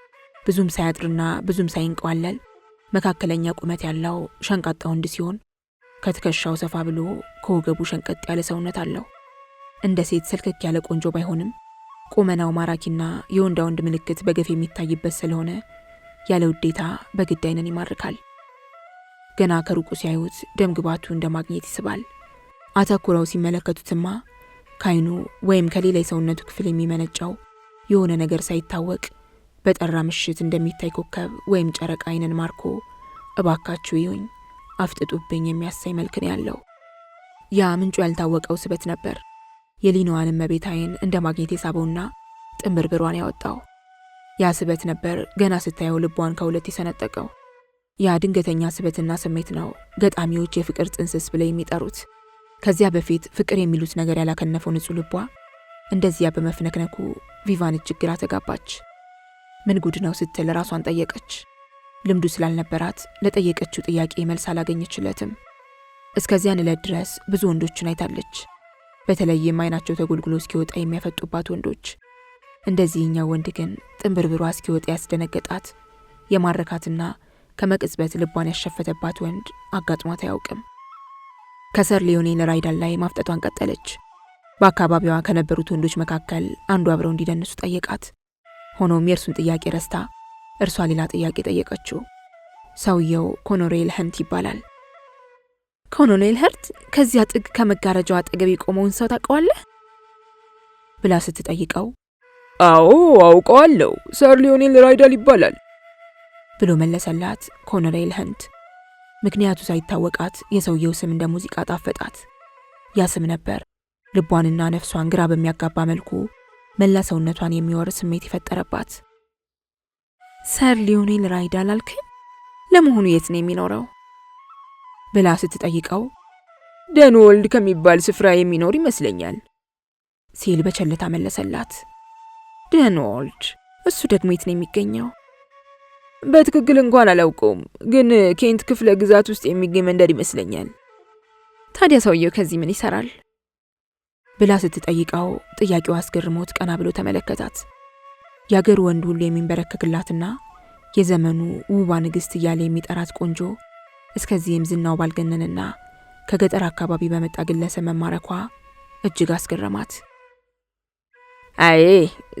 ብዙም ሳያጥርና ብዙም ሳይንቀዋለል መካከለኛ ቁመት ያለው ሸንቃጣ ወንድ ሲሆን ከትከሻው ሰፋ ብሎ ከወገቡ ሸንቀጥ ያለ ሰውነት አለው። እንደ ሴት ስልክክ ያለ ቆንጆ ባይሆንም ቁመናው ማራኪና የወንዳ ወንድ ምልክት በገፍ የሚታይበት ስለሆነ ያለ ውዴታ በግድ ዓይንን ይማርካል። ገና ከሩቁ ሲያዩት ደም ግባቱ እንደ ማግኘት ይስባል። አተኩረው ሲመለከቱትማ ካይኑ ወይም ከሌላ የሰውነቱ ክፍል የሚመነጨው የሆነ ነገር ሳይታወቅ በጠራ ምሽት እንደሚታይ ኮከብ ወይም ጨረቃ ዓይንን ማርኮ እባካችሁ ይሁኝ አፍጥጡብኝ የሚያሳይ መልክ ነው ያለው። ያ ምንጩ ያልታወቀው ስበት ነበር የሊናዋን እመቤት ዓይን እንደ ማግኘት የሳበውና ጥንብርብሯን ያወጣው። ያ ስበት ነበር ገና ስታየው ልቧን ከሁለት የሰነጠቀው። ያ ድንገተኛ ስበትና ስሜት ነው ገጣሚዎች የፍቅር ጥንስስ ብለው የሚጠሩት። ከዚያ በፊት ፍቅር የሚሉት ነገር ያላከነፈው ንጹህ ልቧ እንደዚያ በመፍነክነኩ ቪቫን እጅግ ግራ ተጋባች። ምን ጉድ ነው ስትል ራሷን ጠየቀች። ልምዱ ስላልነበራት ለጠየቀችው ጥያቄ መልስ አላገኘችለትም። እስከዚያን ዕለት ድረስ ብዙ ወንዶችን አይታለች። በተለይም ዓይናቸው ተጎልጉሎ እስኪወጣ የሚያፈጡባት ወንዶች። እንደዚህኛው ወንድ ግን ጥንብርብሯ እስኪወጣ ያስደነገጣት የማረካትና ከመቅጽበት ልቧን ያሸፈተባት ወንድ አጋጥሟት አያውቅም። ከሰር ሊዮኔል ራይዳል ላይ ማፍጠጧን ቀጠለች። በአካባቢዋ ከነበሩት ወንዶች መካከል አንዱ አብረው እንዲደንሱ ጠየቃት። ሆኖም የእርሱን ጥያቄ ረስታ እርሷ ሌላ ጥያቄ ጠየቀችው። ሰውየው ኮሎኔል ኸንት ይባላል። ኮሎኔል ኸንት ከዚያ ጥግ ከመጋረጃው አጠገብ የቆመውን ሰው ታውቀዋለህ? ብላ ስትጠይቀው አዎ አውቀዋለሁ፣ ሰር ሊዮኔል ራይዳል ይባላል ብሎ መለሰላት ኮሎኔል ኸንት። ምክንያቱ ሳይታወቃት የሰውየው ስም እንደ ሙዚቃ ጣፈጣት። ያ ስም ነበር ልቧንና ነፍሷን ግራ በሚያጋባ መልኩ መላ ሰውነቷን የሚወር ስሜት የፈጠረባት። ሰር ሊዮኔል ራይዳል አልከኝ? ለመሆኑ የት ነው የሚኖረው? ብላ ስትጠይቀው ደንወልድ ከሚባል ስፍራ የሚኖር ይመስለኛል ሲል በቸልታ መለሰላት። ደንወልድ? እሱ ደግሞ የት ነው የሚገኘው? በትክክል እንኳን አላውቀውም፣ ግን ኬንት ክፍለ ግዛት ውስጥ የሚገኝ መንደር ይመስለኛል። ታዲያ ሰውየው ከዚህ ምን ይሰራል? ብላ ስትጠይቀው ጥያቄው አስገርሞት ቀና ብሎ ተመለከታት። ያገሩ ወንድ ሁሉ የሚንበረከክላትና የዘመኑ ውባ ንግስት እያለ የሚጠራት ቆንጆ እስከዚህም ዝናው ባልገነንና ከገጠር አካባቢ በመጣ ግለሰብ መማረኳ እጅግ አስገረማት። አይ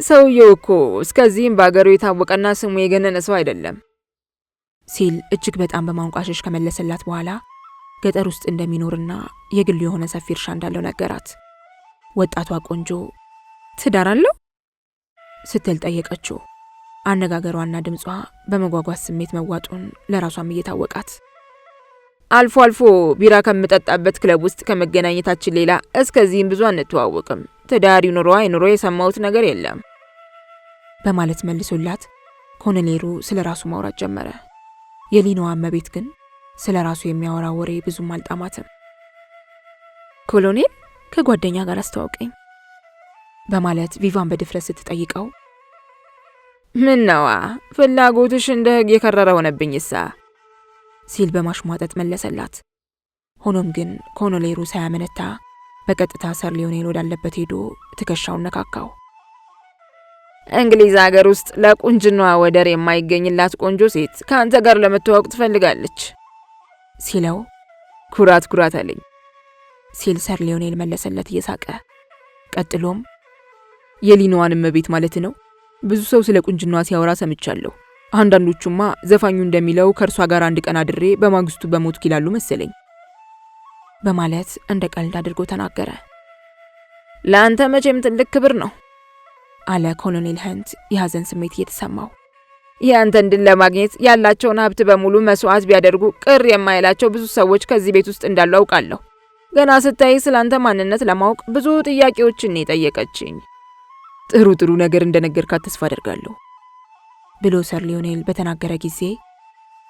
ሰውየው እኮ እስከዚህም በአገሩ የታወቀና ስሙ የገነነ ሰው አይደለም ሲል እጅግ በጣም በማንቋሸሽ ከመለሰላት በኋላ ገጠር ውስጥ እንደሚኖርና የግሉ የሆነ ሰፊ እርሻ እንዳለው ነገራት። ወጣቷ ቆንጆ ትዳር አለው ስትል ጠየቀችው። አነጋገሯና ድምጿ በመጓጓት ስሜት መዋጡን ለራሷም እየታወቃት አልፎ አልፎ ቢራ ከምጠጣበት ክለብ ውስጥ ከመገናኘታችን ሌላ እስከዚህም ብዙ አንተዋወቅም። ትዳር ይኑሮ አይኑሮ የሰማሁት ነገር የለም በማለት መልሶላት ኮሎኔሉ ስለ ራሱ ማውራት ጀመረ። የሊናዋ እመቤት ግን ስለ ራሱ የሚያወራ ወሬ ብዙም አልጣማትም። ኮሎኔል ከጓደኛ ጋር አስተዋውቀኝ በማለት ቪቫን በድፍረት ስትጠይቀው ምን ነዋ ፍላጎትሽ እንደ ሕግ የከረረ ሆነብኝሳ ሲል በማሽሟጠጥ መለሰላት። ሆኖም ግን ኮሎኔሉ ሳያመነታ በቀጥታ ሰር ሊዮኔል ወዳለበት ሄዶ ትከሻውን ነካካው። እንግሊዝ ሀገር ውስጥ ለቁንጅኗ ወደር የማይገኝላት ቆንጆ ሴት ከአንተ ጋር ለመተዋወቅ ትፈልጋለች ሲለው ኩራት ኩራት አለኝ ሲል ሰር ሊዮኔል መለሰለት እየሳቀ። ቀጥሎም የሊናዋን እመቤት ማለት ነው። ብዙ ሰው ስለ ቁንጅኗ ሲያወራ ሰምቻለሁ። አንዳንዶቹማ ዘፋኙ እንደሚለው ከእርሷ ጋር አንድ ቀን አድሬ በማግስቱ በሞት ይላሉ መሰለኝ በማለት እንደ ቀልድ አድርጎ ተናገረ። ለአንተ መቼም ትልቅ ክብር ነው አለ ኮሎኔል ኸንት የሐዘን ስሜት እየተሰማው። ያንተን ድል ለማግኘት ያላቸውን ሀብት በሙሉ መስዋዕት ቢያደርጉ ቅር የማይላቸው ብዙ ሰዎች ከዚህ ቤት ውስጥ እንዳሉ አውቃለሁ። ገና ስታይ ስላንተ ማንነት ለማወቅ ብዙ ጥያቄዎችን የጠየቀችኝ። ጥሩ ጥሩ ነገር እንደነገርካት ተስፋ አደርጋለሁ ብሎ ሰር ሊዮኔል በተናገረ ጊዜ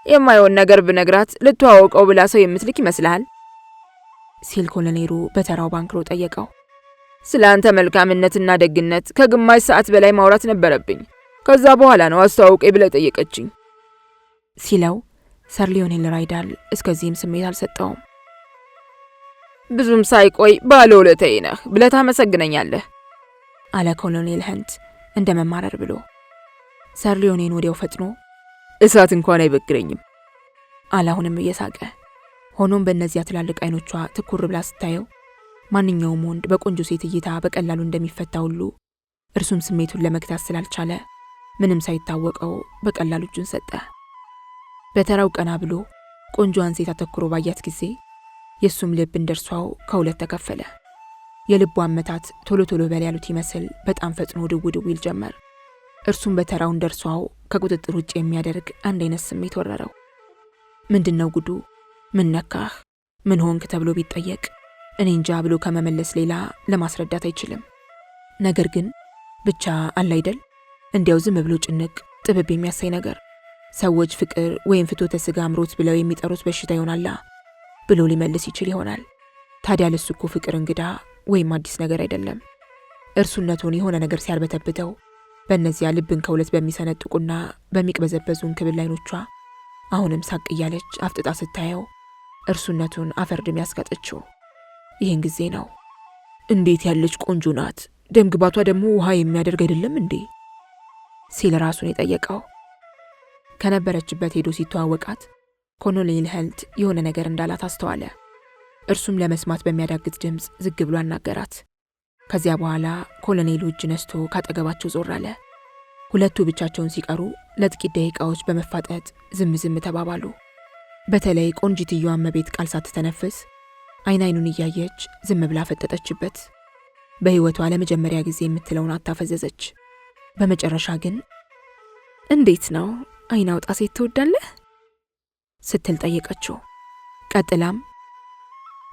የማይሆን ነገር ብነግራት ልትዋወቀው ብላ ሰው የምትልክ ይመስልሃል? ሲል ኮሎኔሉ በተራው ባንክሮ ጠየቀው። ስላንተ መልካምነትና ደግነት ከግማሽ ሰዓት በላይ ማውራት ነበረብኝ። ከዛ በኋላ ነው አስተዋውቄ ብላ ጠየቀችኝ ሲለው ሰር ሊዮኔል ራይዳል እስከዚህም ስሜት አልሰጠውም። ብዙም ሳይቆይ ባለውለታዬ ነህ ብለህ ታመሰግነኛለህ አለ ኮሎኔል ሀንት እንደ መማረር ብሎ። ሰር ሊዮኔን ወዲያው ፈጥኖ እሳት እንኳን አይበግረኝም አለ አሁንም እየሳቀ። ሆኖም በእነዚያ ትላልቅ አይኖቿ ትኩር ብላ ስታየው ማንኛውም ወንድ በቆንጆ ሴት እይታ በቀላሉ እንደሚፈታ ሁሉ እርሱም ስሜቱን ለመግታት ስላልቻለ ምንም ሳይታወቀው በቀላሉ እጁን ሰጠ። በተራው ቀና ብሎ ቆንጆዋን ሴት አተኩሮ ባያት ጊዜ የሱም ልብ እንደርሷው ከሁለት ተከፈለ። የልቡ አመታት ቶሎ ቶሎ በል ያሉት ይመስል በጣም ፈጥኖ ድው ይል ጀመር። እርሱም በተራው እንደርሷው ከቁጥጥር ውጭ የሚያደርግ አንድ አይነት ስሜት ወረረው። ምንድነው ጉዱ? ምን ነካህ? ምን ሆንክ ተብሎ ቢጠየቅ እኔ እንጃ ብሎ ከመመለስ ሌላ ለማስረዳት አይችልም። ነገር ግን ብቻ አለ አይደል እንዲያው ዝም ብሎ ጭንቅ ጥብብ የሚያሳይ ነገር ሰዎች ፍቅር ወይም ፍትወተ ስጋ አምሮት ብለው የሚጠሩት በሽታ ይሆናላ ብሎ ሊመልስ ይችል ይሆናል። ታዲያ ለሱ እኮ ፍቅር እንግዳ ወይም አዲስ ነገር አይደለም። እርሱነቱን የሆነ ነገር ሲያርበተብተው በእነዚያ ልብን ከሁለት በሚሰነጥቁና በሚቅበዘበዙ እንክብል አይኖቿ አሁንም ሳቅ እያለች አፍጥጣ ስታየው እርሱነቱን አፈርድም ያስቀጠችው ይህን ጊዜ ነው። እንዴት ያለች ቆንጆ ናት! ደምግባቷ ደግሞ ውሃ የሚያደርግ አይደለም እንዴ? ሲል ራሱን የጠየቀው። ከነበረችበት ሄዶ ሲተዋወቃት ኮሎኔል ሀንት የሆነ ነገር እንዳላት አስተዋለ። እርሱም ለመስማት በሚያዳግት ድምፅ ዝግ ብሎ አናገራት። ከዚያ በኋላ ኮሎኔሉ እጅ ነስቶ ካጠገባቸው ዞር አለ። ሁለቱ ብቻቸውን ሲቀሩ ለጥቂት ደቂቃዎች በመፋጠጥ ዝም ተባባሉ። በተለይ ቆንጂትየዋ እመቤት ቃል ሳትተነፍስ አይኑን እያየች ዝም ብላ ፈጠጠችበት። በህይወቷ ለመጀመሪያ ጊዜ የምትለውን አታፈዘዘች። በመጨረሻ ግን እንዴት ነው አይን አውጣ ሴት ትወዳለህ ስትል ጠየቀችው። ቀጥላም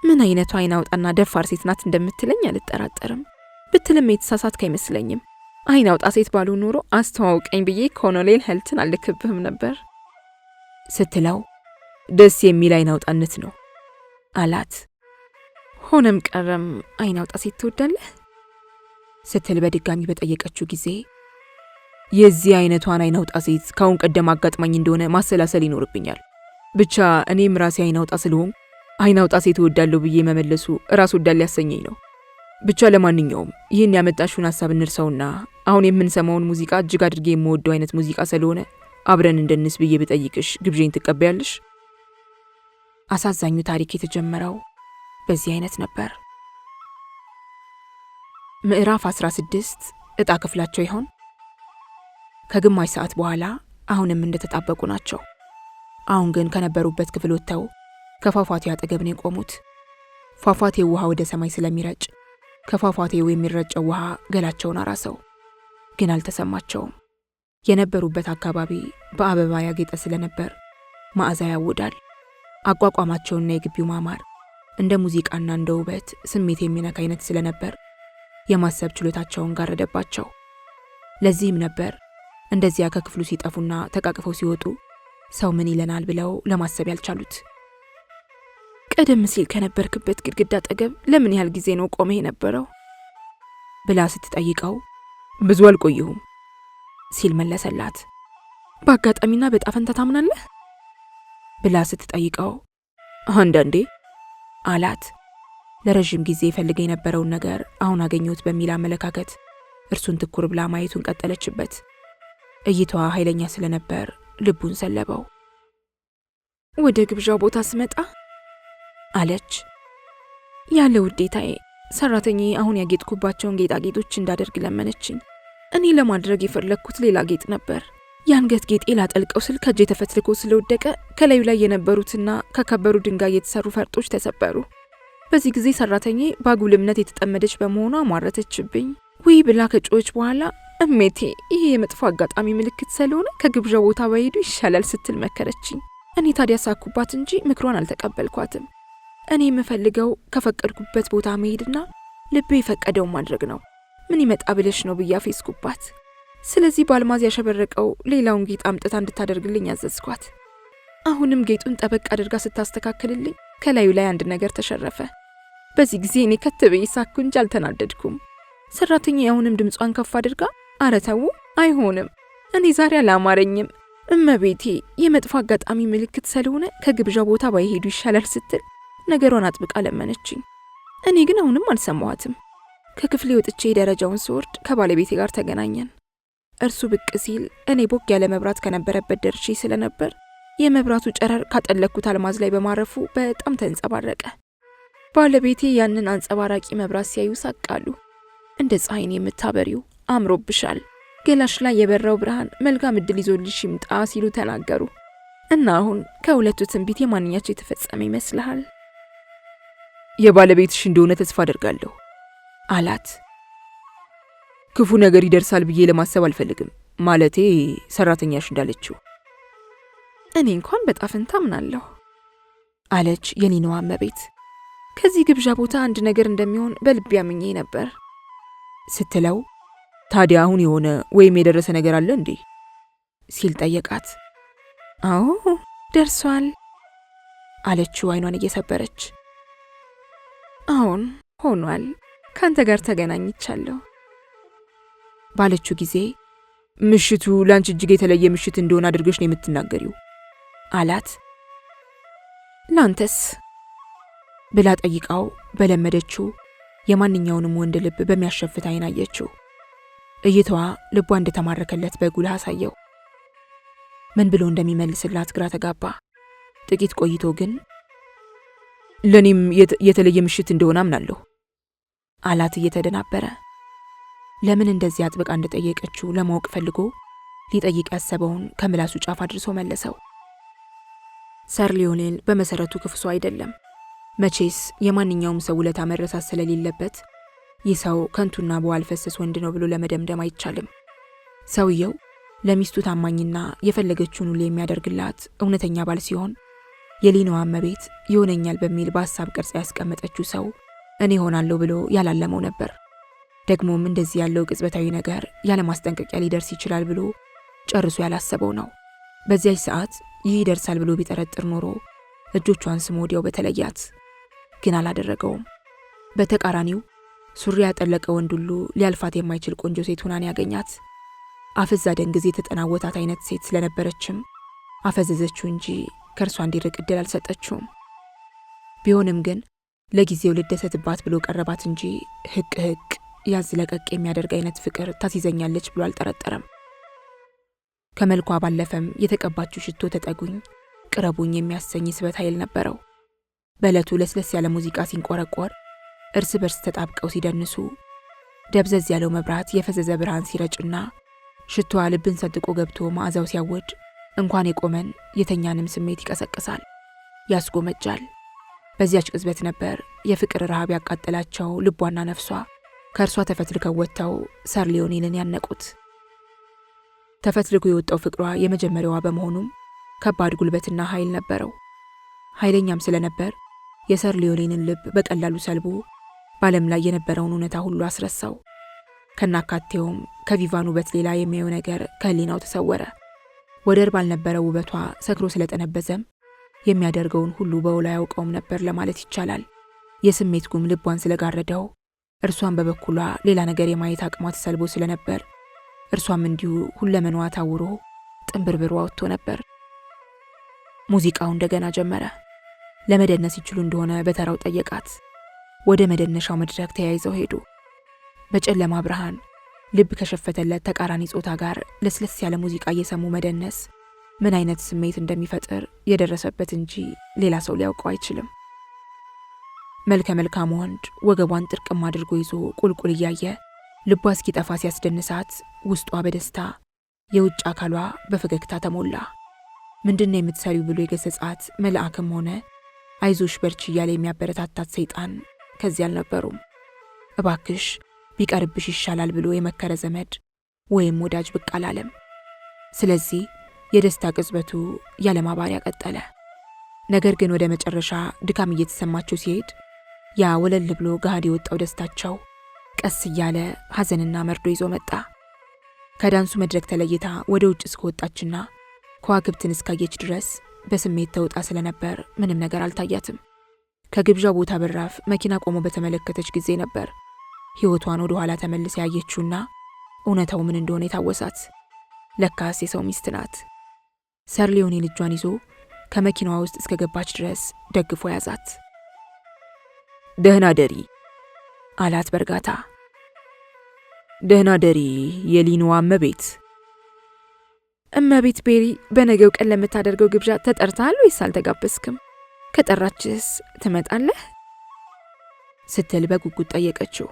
ምን አይነቱ አይን አውጣና ደፋር ሴት ናት እንደምትለኝ አልጠራጠርም። ብትልም የተሳሳትክ አይመስለኝም። አይን አውጣ ሴት ባሉ ኖሮ አስተዋውቀኝ ብዬ ኮሎኔል ሀንትን አልክብህም ነበር ስትለው ደስ የሚል አይን አውጣነት ነው አላት። ሆነም ቀረም አይን አውጣ ሴት ትወዳለህ ስትል በድጋሚ በጠየቀችው ጊዜ የዚህ አይነቷን አይን አውጣ ሴት ካሁን ቀደም አጋጥማኝ እንደሆነ ማሰላሰል ይኖርብኛል። ብቻ እኔም ራሴ አይን አውጣ ስለሆን አይን አውጣ ሴት እወዳለሁ ብዬ መመለሱ ራስ ወዳል ያሰኘኝ ነው። ብቻ ለማንኛውም ይህን ያመጣሽውን ሐሳብ እንርሳውና አሁን የምንሰማውን ሙዚቃ እጅግ አድርጌ የምወደው አይነት ሙዚቃ ስለሆነ አብረን እንደንስ ብዬ ብጠይቅሽ ግብዣኝ ትቀበያለሽ? አሳዛኙ ታሪክ የተጀመረው በዚህ አይነት ነበር። ምዕራፍ 16 እጣ ክፍላቸው ይሆን? ከግማሽ ሰዓት በኋላ አሁንም እንደተጣበቁ ናቸው። አሁን ግን ከነበሩበት ክፍል ወጥተው ከፏፏቴው አጠገብ ነው የቆሙት። ፏፏቴው ውሃ ወደ ሰማይ ስለሚረጭ ከፏፏቴው የሚረጨው ውሃ ገላቸውን አራሰው፣ ግን አልተሰማቸውም። የነበሩበት አካባቢ በአበባ ያጌጠ ስለነበር መዓዛ ያውዳል። አቋቋማቸውና የግቢው ማማር እንደ ሙዚቃና እንደ ውበት ስሜት የሚነካ አይነት ስለነበር የማሰብ ችሎታቸውን ጋረደባቸው። ለዚህም ነበር እንደዚያ ከክፍሉ ሲጠፉና ተቃቅፈው ሲወጡ ሰው ምን ይለናል ብለው ለማሰብ ያልቻሉት። ቀደም ሲል ከነበርክበት ግድግዳ አጠገብ ለምን ያህል ጊዜ ነው ቆመህ የነበረው ብላ ስትጠይቀው ብዙ አልቆየሁም ሲል መለሰላት። በአጋጣሚና በጣፈንታ ታምናለህ ብላ ስትጠይቀው አንዳንዴ አላት። ለረጅም ጊዜ ፈልገ የነበረውን ነገር አሁን አገኘሁት በሚል አመለካከት እርሱን ትኩር ብላ ማየቱን ቀጠለችበት። እይታዋ ኃይለኛ ስለነበር ልቡን ሰለበው። ወደ ግብዣው ቦታ ስመጣ አለች፣ ያለ ውዴታዬ ሰራተኛዬ አሁን ያጌጥኩባቸውን ጌጣጌጦች እንዳደርግ ለመነችኝ። እኔ ለማድረግ የፈለግኩት ሌላ ጌጥ ነበር። የአንገት ጌጤ ላጠልቀው ስል ከእጄ ተፈትልኮ ስለወደቀ ከላዩ ላይ የነበሩትና ከከበሩ ድንጋይ የተሰሩ ፈርጦች ተሰበሩ። በዚህ ጊዜ ሰራተኛዬ በአጉል እምነት የተጠመደች በመሆኗ ማረተችብኝ። ውይ ብላ ከጮች በኋላ እሜቴ ይሄ የመጥፎ አጋጣሚ ምልክት ስለሆነ ከግብዣው ቦታ ባይሄዱ ይሻላል ስትል መከረችኝ። እኔ ታዲያ ሳኩባት እንጂ ምክሯን አልተቀበልኳትም። እኔ የምፈልገው ከፈቀድኩበት ቦታ መሄድና ልቤ የፈቀደው ማድረግ ነው። ምን ይመጣ ብለሽ ነው ብያ ፌስኩባት። ስለዚህ በአልማዝ ያሸበረቀው ሌላውን ጌጥ አምጥታ እንድታደርግልኝ ያዘዝኳት። አሁንም ጌጡን ጠበቅ አድርጋ ስታስተካክልልኝ ከላዩ ላይ አንድ ነገር ተሸረፈ። በዚህ ጊዜ እኔ ከትበይ ሳኩ እንጂ አልተናደድኩም። ሰራተኛ አሁንም ድምጿን ከፍ አድርጋ አረ ተው አይሆንም፣ እኔ ዛሬ አላማረኝም እመቤቴ የመጥፎ አጋጣሚ ምልክት ስለሆነ ከግብዣ ቦታ ባይሄዱ ይሻላል ስትል ነገሯን አጥብቃ ለመነችኝ። እኔ ግን አሁንም አልሰማኋትም። ከክፍሌ ወጥቼ ደረጃውን ስወርድ ከባለቤቴ ጋር ተገናኘን። እርሱ ብቅ ሲል እኔ ቦግ ያለ መብራት ከነበረበት ደርሼ ስለነበር የመብራቱ ጨረር ካጠለቅኩት አልማዝ ላይ በማረፉ በጣም ተንጸባረቀ። ባለቤቴ ያንን አንጸባራቂ መብራት ሲያዩ ሳቃሉ። እንደ ፀሐይን የምታበሪው አምሮብሻል፣ ገላሽ ላይ የበራው ብርሃን መልካም እድል ይዞልሽ ይምጣ ሲሉ ተናገሩ። እና አሁን ከሁለቱ ትንቢት የማንኛቸው የተፈጸመ ይመስልሃል? የባለቤትሽ እንደሆነ ተስፋ አደርጋለሁ አላት። ክፉ ነገር ይደርሳል ብዬ ለማሰብ አልፈልግም። ማለቴ ሰራተኛሽ እንዳለችው። እኔ እንኳን በጣፍንታ አምናለሁ አለች የኒናዋ እመቤት። ከዚህ ግብዣ ቦታ አንድ ነገር እንደሚሆን በልቤ አምኜ ነበር ስትለው፣ ታዲያ አሁን የሆነ ወይም የደረሰ ነገር አለ እንዴ ሲል ጠየቃት። አዎ ደርሷል አለችው አይኗን እየሰበረች። አሁን ሆኗል፣ ካንተ ጋር ተገናኝቻለሁ ባለችው ጊዜ ምሽቱ ላንቺ እጅግ የተለየ ምሽት እንደሆነ አድርገሽ ነው የምትናገሪው አላት። ላንተስ ብላ ጠይቃው በለመደችው የማንኛውንም ወንድ ልብ በሚያሸፍት አይን አየችው። እይታዋ ልቧ እንደተማረከለት በጉልህ አሳየው። ምን ብሎ እንደሚመልስላት ግራ ተጋባ። ጥቂት ቆይቶ ግን ለኔም የተለየ ምሽት እንደሆነ አምናለሁ አላት እየተደናበረ። ለምን እንደዚህ አጥብቃ እንደጠየቀችው ለማወቅ ፈልጎ ሊጠይቅ ያሰበውን ከምላሱ ጫፍ አድርሶ መለሰው። ሰር ሊዮኔል በመሰረቱ ክፉ ሰው አይደለም። መቼስ የማንኛውም ሰው ውለታ መረሳት ስለሌለበት ይህ ሰው ከንቱና በዋል ፈሰስ ወንድ ነው ብሎ ለመደምደም አይቻልም። ሰውየው ለሚስቱ ታማኝና የፈለገችውን ሁሉ የሚያደርግላት እውነተኛ ባል ሲሆን የሊናዋ እመቤት ይሆነኛል በሚል በሀሳብ ቅርጽ ያስቀመጠችው ሰው እኔ ሆናለሁ ብሎ ያላለመው ነበር። ደግሞም እንደዚህ ያለው ቅጽበታዊ ነገር ያለማስጠንቀቂያ ሊደርስ ይችላል ብሎ ጨርሶ ያላሰበው ነው። በዚያች ሰዓት ይህ ይደርሳል ብሎ ቢጠረጥር ኖሮ እጆቿን ስሞ ወዲያው በተለያት፣ ግን አላደረገውም። በተቃራኒው ሱሪ ያጠለቀ ወንድ ሁሉ ሊያልፋት የማይችል ቆንጆ ሴት ሆናን ያገኛት። አፍዛ ደንግዜ የተጠናወታት አይነት ሴት ስለነበረችም አፈዘዘችው እንጂ ከእርሷ እንዲርቅ እድል አልሰጠችውም። ቢሆንም ግን ለጊዜው ልደሰትባት ብሎ ቀረባት እንጂ ህቅ ያዝ ለቀቅ የሚያደርግ አይነት ፍቅር ታስይዘኛለች ብሎ አልጠረጠረም። ከመልኳ ባለፈም የተቀባችው ሽቶ ተጠጉኝ ቅረቡኝ የሚያሰኝ ስበት ኃይል ነበረው። በዕለቱ ለስለስ ያለ ሙዚቃ ሲንቆረቆር፣ እርስ በርስ ተጣብቀው ሲደንሱ፣ ደብዘዝ ያለው መብራት የፈዘዘ ብርሃን ሲረጭና ሽቶዋ ልብን ሰንጥቆ ገብቶ መዓዛው ሲያወድ እንኳን የቆመን የተኛንም ስሜት ይቀሰቅሳል፣ ያስጎመጃል። በዚያች ቅጽበት ነበር የፍቅር ረሃብ ያቃጠላቸው ልቧና ነፍሷ ከእርሷ ተፈትልከው ወጥተው ሰር ሊዮኔልን ያነቁት። ተፈትልኮ የወጣው ፍቅሯ የመጀመሪያዋ በመሆኑም ከባድ ጉልበትና ኃይል ነበረው። ኃይለኛም ስለነበር የሰር ሊዮኔልን ልብ በቀላሉ ሰልቦ በዓለም ላይ የነበረውን እውነታ ሁሉ አስረሳው። ከናካቴውም ከቪቫን ውበት ሌላ የሚያየው ነገር ከህሊናው ተሰወረ። ወደር ባልነበረው ውበቷ ሰክሮ ስለጠነበዘም የሚያደርገውን ሁሉ በውላ ያውቀውም ነበር ለማለት ይቻላል። የስሜት ጉም ልቧን ስለጋረደው እርሷን በበኩሏ ሌላ ነገር የማየት አቅሟ ተሰልቦ ስለነበር እርሷም እንዲሁ ሁለመናዋ ታውሮ ጥንብርብሯ ወጥቶ ነበር። ሙዚቃው እንደገና ጀመረ። ለመደነስ ይችሉ እንደሆነ በተራው ጠየቃት። ወደ መደነሻው መድረክ ተያይዘው ሄዱ። በጨለማ ብርሃን ልብ ከሸፈተለት ተቃራኒ ጾታ ጋር ለስለስ ያለ ሙዚቃ እየሰሙ መደነስ ምን አይነት ስሜት እንደሚፈጥር የደረሰበት እንጂ ሌላ ሰው ሊያውቀው አይችልም። መልከ መልካም ወንድ ወገቧን ጥርቅም አድርጎ ይዞ ቁልቁል እያየ ልቧ እስኪጠፋ ሲያስደንሳት ውስጧ በደስታ የውጭ አካሏ በፈገግታ ተሞላ። ምንድነው የምትሰሪው ብሎ የገሰጻት መልአክም ሆነ አይዞሽ በርቺ እያለ የሚያበረታታት ሰይጣን ከዚህ አልነበሩም። እባክሽ ቢቀርብሽ ይሻላል ብሎ የመከረ ዘመድ ወይም ወዳጅ ብቅ አላለም። ስለዚህ የደስታ ቅጽበቱ ያለማባሪያ ቀጠለ። ነገር ግን ወደ መጨረሻ ድካም እየተሰማቸው ሲሄድ ያ ወለል ብሎ ገሃድ የወጣው ደስታቸው ቀስ እያለ ሐዘንና መርዶ ይዞ መጣ። ከዳንሱ መድረክ ተለይታ ወደ ውጭ እስከወጣችና ከዋክብትን እስካየች ድረስ በስሜት ተውጣ ስለነበር ምንም ነገር አልታያትም። ከግብዣው ቦታ በራፍ መኪና ቆሞ በተመለከተች ጊዜ ነበር ሕይወቷን ወደ ኋላ ተመልሳ ያየችውና እውነታው ምን እንደሆነ የታወሳት። ለካስ የሰው ሚስት ናት። ሰር ሊዮኔል እጇን ይዞ ከመኪናዋ ውስጥ እስከገባች ድረስ ደግፎ ያዛት። ደህና ደሪ አላት በእርጋታ። ደህና ደሪ የሊኗ እመቤት። እመቤት ቤሪ በነገው ቀን ለምታደርገው ግብዣ ተጠርተሃል ወይስ አልተጋበዝክም? ከጠራችስ ትመጣለህ? ስትል በጉጉት ጠየቀችው።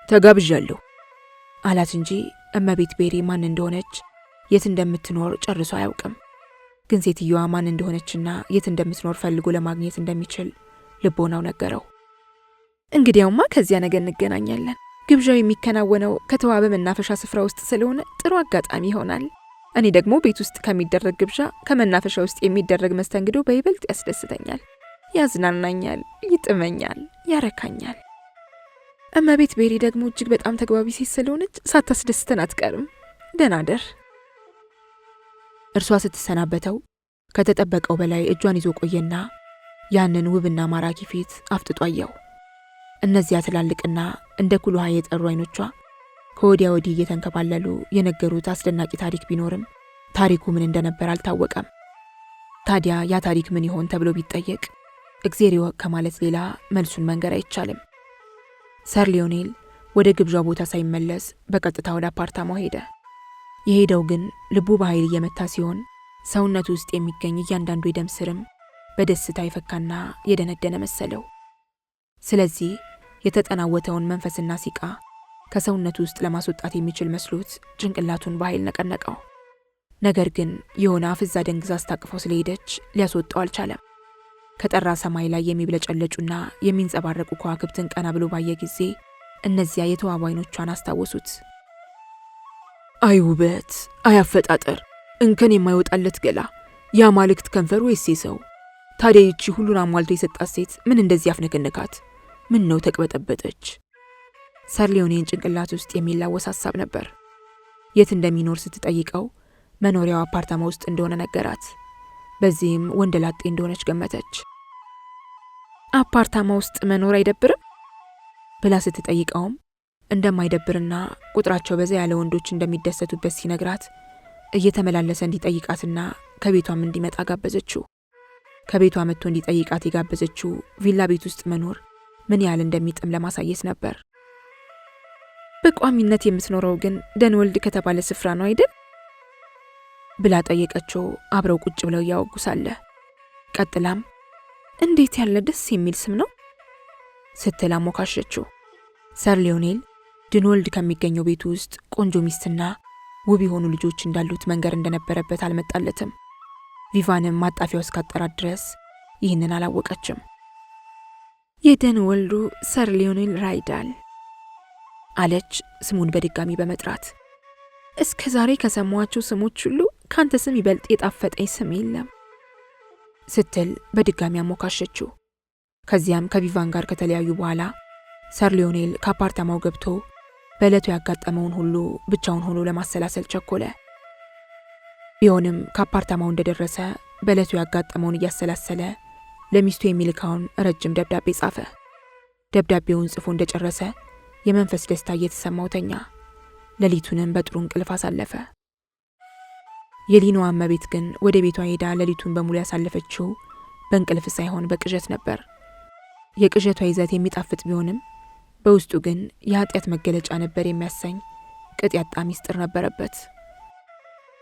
ተጋብዣለሁ አላት እንጂ እመቤት ቤሪ ማን እንደሆነች የት እንደምትኖር ጨርሶ አያውቅም። ግን ሴትዮዋ ማን እንደሆነችና የት እንደምትኖር ፈልጎ ለማግኘት እንደሚችል ልቦናው ነገረው። እንግዲያውማ ከዚያ ነገ እንገናኛለን። ግብዣው የሚከናወነው ከተዋበ መናፈሻ ስፍራ ውስጥ ስለሆነ ጥሩ አጋጣሚ ይሆናል። እኔ ደግሞ ቤት ውስጥ ከሚደረግ ግብዣ ከመናፈሻ ውስጥ የሚደረግ መስተንግዶ በይበልጥ ያስደስተኛል፣ ያዝናናኛል፣ ይጥመኛል፣ ያረካኛል። እመቤት ቤሪ ደግሞ እጅግ በጣም ተግባቢ ሴት ስለሆነች ሳታስደስተን አትቀርም። ደህና ደር። እርሷ ስትሰናበተው ከተጠበቀው በላይ እጇን ይዞ ቆየና ያንን ውብና ማራኪ ፊት አፍጥጦ አየው። እነዚያ ትላልቅና እንደ ኩል ውሃ የጠሩ አይኖቿ ከወዲያ ወዲህ እየተንከባለሉ የነገሩት አስደናቂ ታሪክ ቢኖርም ታሪኩ ምን እንደነበር አልታወቀም። ታዲያ ያ ታሪክ ምን ይሆን ተብሎ ቢጠየቅ እግዜር ይወቅ ከማለት ሌላ መልሱን መንገር አይቻልም። ሰር ሊዮኔል ወደ ግብዣው ቦታ ሳይመለስ በቀጥታ ወደ አፓርታማው ሄደ። የሄደው ግን ልቡ በኃይል እየመታ ሲሆን ሰውነቱ ውስጥ የሚገኝ እያንዳንዱ የደም ስርም በደስታ የፈካና የደነደነ መሰለው። ስለዚህ የተጠናወተውን መንፈስና ሲቃ ከሰውነቱ ውስጥ ለማስወጣት የሚችል መስሎት ጭንቅላቱን በኃይል ነቀነቀው። ነገር ግን የሆነ አፍዛ ደንግዛ አስታቅፈው ስለሄደች ሊያስወጣው አልቻለም። ከጠራ ሰማይ ላይ የሚብለጨለጩና የሚንጸባረቁ ከዋክብትን ቀና ብሎ ባየ ጊዜ እነዚያ የተዋቡ አይኖቿን አስታወሱት። አይ ውበት፣ አይ አፈጣጠር፣ እንከን የማይወጣለት ገላ፣ የአማልክት ከንፈር ወይስ ሰው? ታዲያ ይቺ ሁሉን አሟልቶ የሰጣት ሴት ምን እንደዚህ አፍነከነካት? ምን ነው ተቅበጠበጠች? ሰር ሊዮኔል ጭንቅላት ውስጥ የሚላወስ ሐሳብ ነበር። የት እንደሚኖር ስትጠይቀው መኖሪያው አፓርታማ ውስጥ እንደሆነ ነገራት። በዚህም ወንደላጤ እንደሆነች ገመተች። አፓርታማ ውስጥ መኖር አይደብርም ብላ ስትጠይቀውም እንደማይደብርና ቁጥራቸው በዛ ያለ ወንዶች እንደሚደሰቱበት ሲነግራት እየተመላለሰ እንዲጠይቃትና ከቤቷም እንዲመጣ ጋበዘችው። ከቤቷ መጥቶ እንዲጠይቃት የጋበዘችው ቪላ ቤት ውስጥ መኖር ምን ያህል እንደሚጥም ለማሳየት ነበር። በቋሚነት የምትኖረው ግን ደንወልድ ከተባለ ስፍራ ነው አይደል? ብላ ጠየቀችው። አብረው ቁጭ ብለው እያወጉ ሳለ ቀጥላም እንዴት ያለ ደስ የሚል ስም ነው ስትል አሞካሸችው። ሰር ሊዮኔል ድንወልድ ከሚገኘው ቤት ውስጥ ቆንጆ ሚስትና ውብ የሆኑ ልጆች እንዳሉት መንገር እንደነበረበት አልመጣለትም። ቪቫንም ማጣፊያው እስካጠራት ድረስ ይህንን አላወቀችም። የደንወልዱ ሰር ሊዮኔል ራይዳል አለች ስሙን በድጋሚ በመጥራት። እስከ ዛሬ ከሰማኋቸው ስሞች ሁሉ ካንተ ስም ይበልጥ የጣፈጠኝ ስም የለም ስትል በድጋሚ አሞካሸችው። ከዚያም ከቪቫን ጋር ከተለያዩ በኋላ ሰር ሊዮኔል ከአፓርታማው ገብቶ በዕለቱ ያጋጠመውን ሁሉ ብቻውን ሆኖ ለማሰላሰል ቸኮለ። ቢሆንም ከአፓርታማው እንደደረሰ በዕለቱ ያጋጠመውን እያሰላሰለ ለሚስቱ የሚልካውን ረጅም ደብዳቤ ጻፈ። ደብዳቤውን ጽፎ እንደጨረሰ የመንፈስ ደስታ እየተሰማው ተኛ። ሌሊቱንም በጥሩ እንቅልፍ አሳለፈ። የሊኗ እመቤት ግን ወደ ቤቷ ሄዳ ሌሊቱን በሙሉ ያሳለፈችው በእንቅልፍ ሳይሆን በቅዠት ነበር። የቅዠቷ ይዘት የሚጣፍጥ ቢሆንም በውስጡ ግን የኃጢአት መገለጫ ነበር የሚያሰኝ ቅጥ ያጣ ሚስጥር ነበረበት።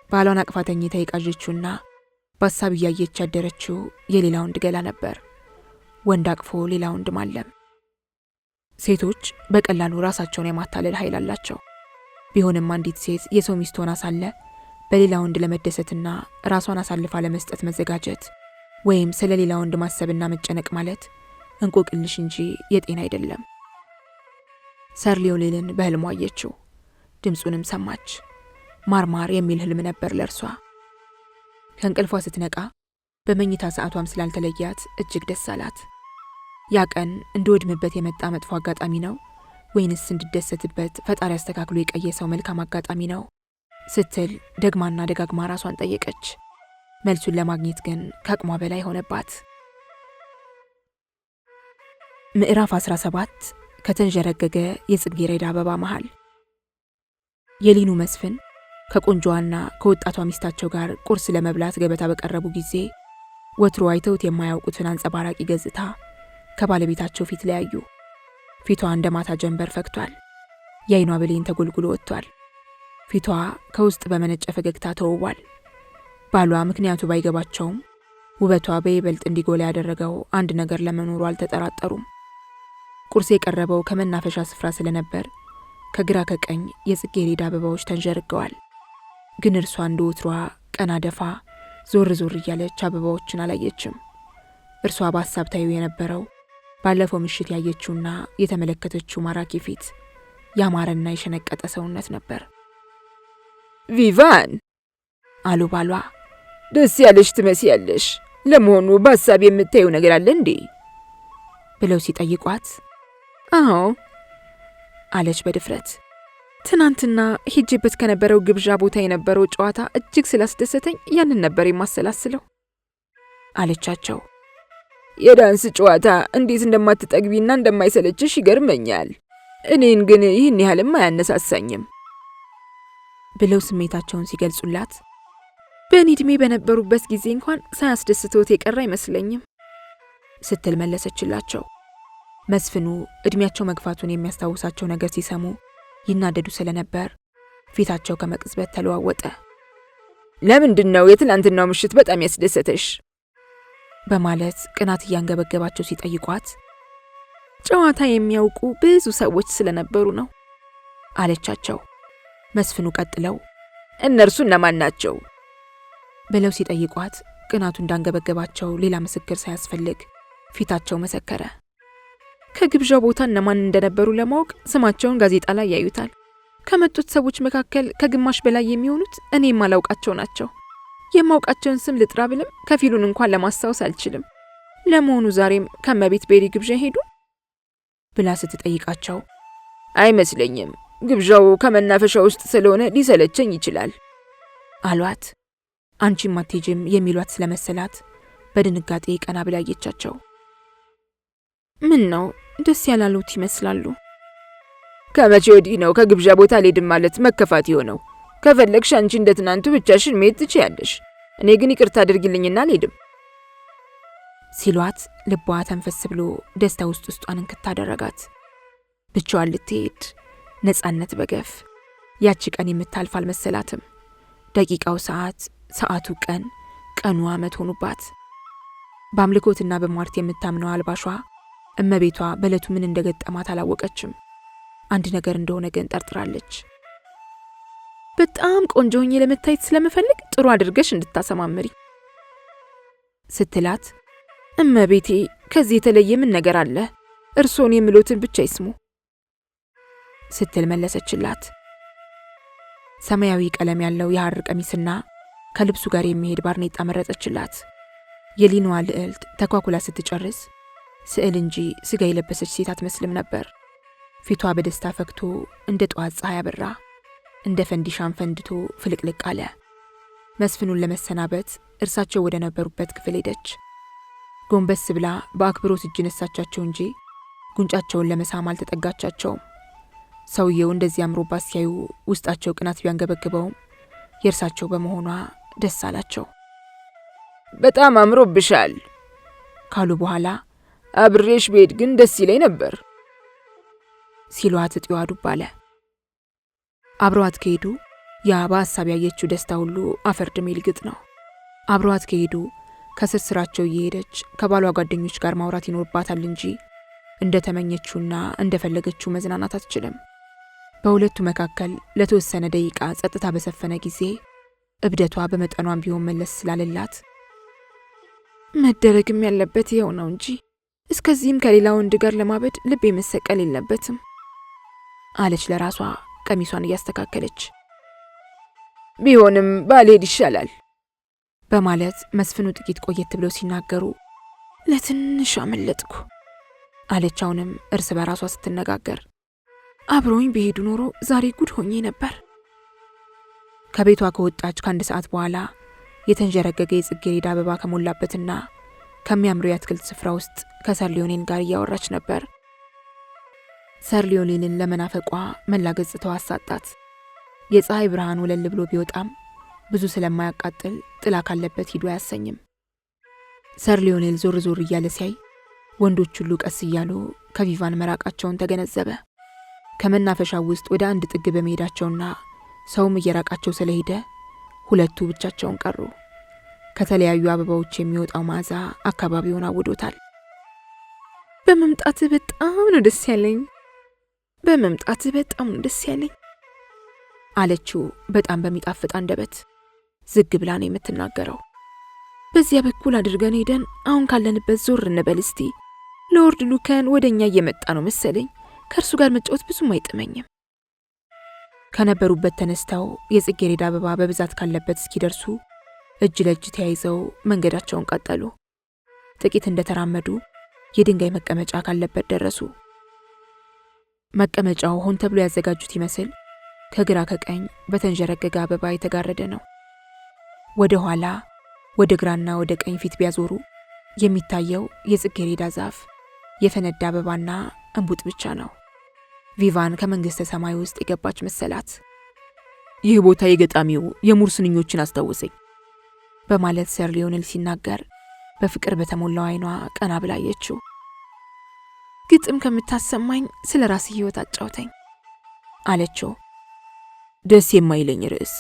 ባሏን አቅፋ ተኝታ የቃዠችውና በሀሳብ እያየች ያደረችው የሌላ ወንድ ገላ ነበር። ወንድ አቅፎ ሌላ ወንድ ማለም። ሴቶች በቀላሉ ራሳቸውን የማታለል ኃይል አላቸው። ቢሆንም አንዲት ሴት የሰው ሚስት ሆና ሳለ በሌላ ወንድ ለመደሰትና ራሷን አሳልፋ ለመስጠት መዘጋጀት ወይም ስለ ሌላ ወንድ ማሰብና መጨነቅ ማለት እንቆቅልሽ እንጂ የጤና አይደለም። ሰር ሊዮኔልን በህልሟ አየችው። ድምፁንም ሰማች። ማርማር የሚል ህልም ነበር ለእርሷ። ከእንቅልፏ ስትነቃ በመኝታ ሰዓቷም ስላልተለያት እጅግ ደስ አላት። ያ ቀን እንድወድምበት የመጣ መጥፎ አጋጣሚ ነው ወይንስ እንድደሰትበት ፈጣሪ አስተካክሎ የቀየሰው መልካም አጋጣሚ ነው ስትል ደግማና ደጋግማ ራሷን ጠየቀች። መልሱን ለማግኘት ግን ከአቅሟ በላይ ሆነባት። ምዕራፍ 17 ከተንዠረገገ የጽጌረዳ አበባ መሃል። የሊኑ መስፍን ከቆንጆዋና ከወጣቷ ሚስታቸው ጋር ቁርስ ለመብላት ገበታ በቀረቡ ጊዜ ወትሮ አይተውት የማያውቁትን አንጸባራቂ ገጽታ ከባለቤታቸው ፊት ለያዩ። ፊቷ እንደ ማታ ጀንበር ፈክቷል። የአይኗ ብሌን ተጎልጉሎ ወጥቷል። ፊቷ ከውስጥ በመነጨ ፈገግታ ተውቧል። ባሏ ምክንያቱ ባይገባቸውም ውበቷ በይበልጥ እንዲጎላ ያደረገው አንድ ነገር ለመኖሩ አልተጠራጠሩም። ቁርስ የቀረበው ከመናፈሻ ስፍራ ስለነበር ከግራ ከቀኝ የጽጌረዳ አበባዎች ተንዠርገዋል። ግን እርሷ እንደ ወትሯ ቀና ደፋ ዞር ዞር እያለች አበባዎችን አላየችም። እርሷ በሀሳብ ታዩ የነበረው ባለፈው ምሽት ያየችውና የተመለከተችው ማራኪ ፊት፣ ያማረና የሸነቀጠ ሰውነት ነበር። ቪቫን አሉ ባሏ። ደስ ያለሽ ትመስያለሽ። ለመሆኑ በሀሳብ የምታየው ነገር አለ እንዴ? ብለው ሲጠይቋት አዎ አለች በድፍረት። ትናንትና ሄጄበት ከነበረው ግብዣ ቦታ የነበረው ጨዋታ እጅግ ስላስደሰተኝ ያንን ነበር የማሰላስለው አለቻቸው። የዳንስ ጨዋታ እንዴት እንደማትጠግቢና እንደማይሰለችሽ ይገርመኛል። እኔን ግን ይህን ያህልም አያነሳሳኝም ብለው ስሜታቸውን ሲገልጹላት በእኔ ዕድሜ በነበሩበት ጊዜ እንኳን ሳያስደስተውት የቀረ አይመስለኝም ስትል መለሰችላቸው። መስፍኑ ዕድሜያቸው መግፋቱን የሚያስታውሳቸው ነገር ሲሰሙ ይናደዱ ስለነበር ፊታቸው ከመቅጽበት ተለዋወጠ። ለምንድን ነው የትላንትናው ምሽት በጣም ያስደሰተሽ? በማለት ቅናት እያንገበገባቸው ሲጠይቋት ጨዋታ የሚያውቁ ብዙ ሰዎች ስለነበሩ ነው አለቻቸው። መስፍኑ ቀጥለው እነርሱ እነማን ናቸው? ብለው ሲጠይቋት ቅናቱ እንዳንገበገባቸው ሌላ ምስክር ሳያስፈልግ ፊታቸው መሰከረ። ከግብዣው ቦታ እነማን እንደነበሩ ለማወቅ ስማቸውን ጋዜጣ ላይ ያዩታል። ከመጡት ሰዎች መካከል ከግማሽ በላይ የሚሆኑት እኔ የማላውቃቸው ናቸው። የማውቃቸውን ስም ልጥራ ብልም ከፊሉን እንኳን ለማስታወስ አልችልም። ለመሆኑ ዛሬም ከመቤት ቤሪ ግብዣ ሄዱ? ብላ ስትጠይቃቸው አይመስለኝም፣ ግብዣው ከመናፈሻ ውስጥ ስለሆነ ሊሰለቸኝ ይችላል አሏት። አንቺም አትሄጂም የሚሏት ስለመሰላት በድንጋጤ ቀና ብላ አየቻቸው። ምን ነው ደስ ያላሉት ይመስላሉ። ከመቼ ወዲህ ነው ከግብዣ ቦታ አልሄድም ማለት መከፋት የሆነው? ከፈለግሽ አንቺ እንደ ትናንቱ ብቻሽን መሄድ ትችያለሽ። እኔ ግን ይቅርታ አድርጊልኝና አልሄድም ሲሏት ልቧ ተንፈስ ብሎ ደስታ ውስጧን እንክት አደረጋት። ብቻዋን ልትሄድ ነጻነት በገፍ ያቺ ቀን የምታልፍ አልመሰላትም። ደቂቃው ሰዓት፣ ሰዓቱ ቀን፣ ቀኑ ዓመት ሆኑባት። በአምልኮትና በሟርት የምታምነው አልባሿ እመቤቷ በዕለቱ ምን እንደገጠማት አላወቀችም። አንድ ነገር እንደሆነ ግን ጠርጥራለች። በጣም ቆንጆ ሆኜ ለመታየት ስለምፈልግ ጥሩ አድርገሽ እንድታሰማምሪ ስትላት እመቤቴ ከዚህ የተለየ ምን ነገር አለ? እርሶን የሚሉትን ብቻ ይስሙ ስትል መለሰችላት። ሰማያዊ ቀለም ያለው የሐር ቀሚስና ከልብሱ ጋር የሚሄድ ባርኔጣ መረጠችላት። የሊኗ ልዕልት ተኳኩላ ስትጨርስ ስዕል እንጂ ስጋ የለበሰች ሴት አትመስልም ነበር። ፊቷ በደስታ ፈክቶ እንደ ጠዋት ፀሐይ አበራ፣ እንደ ፈንዲሻም ፈንድቶ ፍልቅልቅ አለ። መስፍኑን ለመሰናበት እርሳቸው ወደ ነበሩበት ክፍል ሄደች። ጎንበስ ብላ በአክብሮት እጅ ነሳቻቸው እንጂ ጉንጫቸውን ለመሳም አልተጠጋቻቸውም። ሰውየው እንደዚህ አምሮባት ሲያዩ ውስጣቸው ቅናት ቢያንገበግበውም የእርሳቸው በመሆኗ ደስ አላቸው። በጣም አምሮብሻል ካሉ በኋላ አብሬሽ ቤት ግን ደስ ይለኝ ነበር ሲሏት እጥዋ ዱብ አለ። አብረዋት ከሄዱ ያ በሀሳብ ያየችው ደስታ ሁሉ አፈር ድሜ ልግጥ ነው። አብረዋት ከሄዱ ከስርስራቸው እየሄደች ከባሏ ጓደኞች ጋር ማውራት ይኖርባታል እንጂ እንደተመኘችውና እንደፈለገችው መዝናናት አትችልም። በሁለቱ መካከል ለተወሰነ ደቂቃ ጸጥታ በሰፈነ ጊዜ እብደቷ በመጠኗም ቢሆን መለስ ስላለላት መደረግም ያለበት ይኸው ነው እንጂ እስከዚህም ከሌላ ወንድ ጋር ለማበድ ልቤ መሰቀል የለበትም አለች ለራሷ ቀሚሷን እያስተካከለች። ቢሆንም ባልሄድ ይሻላል በማለት መስፍኑ ጥቂት ቆየት ብለው ሲናገሩ ለትንሽ አመለጥኩ አለች። አሁንም እርስ በራሷ ስትነጋገር አብሮኝ በሄዱ ኖሮ ዛሬ ጉድ ሆኜ ነበር። ከቤቷ ከወጣች ከአንድ ሰዓት በኋላ የተንዠረገገ የጽጌረዳ አበባ ከሞላበትና ከሚያምሩ የአትክልት ስፍራ ውስጥ ከሰር ሊዮኔል ጋር እያወራች ነበር። ሰር ሊዮኔልን ለመናፈቋ መላ ገጽታዋ አሳጣት። የፀሐይ ብርሃን ወለል ብሎ ቢወጣም ብዙ ስለማያቃጥል ጥላ ካለበት ሂዶ አያሰኝም። ሰር ሊዮኔል ዞር ዞር እያለ ሲያይ ወንዶች ሁሉ ቀስ እያሉ ከቪቫን መራቃቸውን ተገነዘበ። ከመናፈሻው ውስጥ ወደ አንድ ጥግ በመሄዳቸውና ሰውም እየራቃቸው ስለሄደ ሁለቱ ብቻቸውን ቀሩ። ከተለያዩ አበባዎች የሚወጣው መዓዛ አካባቢውን አውዶታል። በመምጣትህ በጣም ነው ደስ ያለኝ፣ በመምጣትህ በጣም ነው ደስ ያለኝ አለችው በጣም በሚጣፍጥ አንደበት። ዝግ ብላ ነው የምትናገረው። በዚያ በኩል አድርገን ሄደን አሁን ካለንበት ዞር እንበል እስቲ። ሎርድ ሉከን ወደኛ እየመጣ ነው መሰለኝ። ከእርሱ ጋር መጫወት ብዙም አይጥመኝም። ከነበሩበት ተነስተው የጽጌረዳ አበባ በብዛት ካለበት እስኪደርሱ እጅ ለእጅ ተያይዘው መንገዳቸውን ቀጠሉ። ጥቂት እንደተራመዱ የድንጋይ መቀመጫ ካለበት ደረሱ። መቀመጫው ሆን ተብሎ ያዘጋጁት ይመስል ከግራ ከቀኝ በተንዠረገገ አበባ የተጋረደ ነው። ወደ ኋላ ወደ ግራና ወደ ቀኝ ፊት ቢያዞሩ የሚታየው የጽጌረዳ ዛፍ፣ የፈነዳ አበባና እንቡጥ ብቻ ነው። ቪቫን ከመንግስተ ሰማይ ውስጥ የገባች መሰላት። ይህ ቦታ የገጣሚው የሙርስንኞችን አስታወሰኝ በማለት ሰር ሊዮኔል ሲናገር በፍቅር በተሞላው አይኗ ቀና ብላየችው። ግጥም ከምታሰማኝ ስለ ራስ ህይወት አጫውተኝ አለችው። ደስ የማይለኝ ርዕስ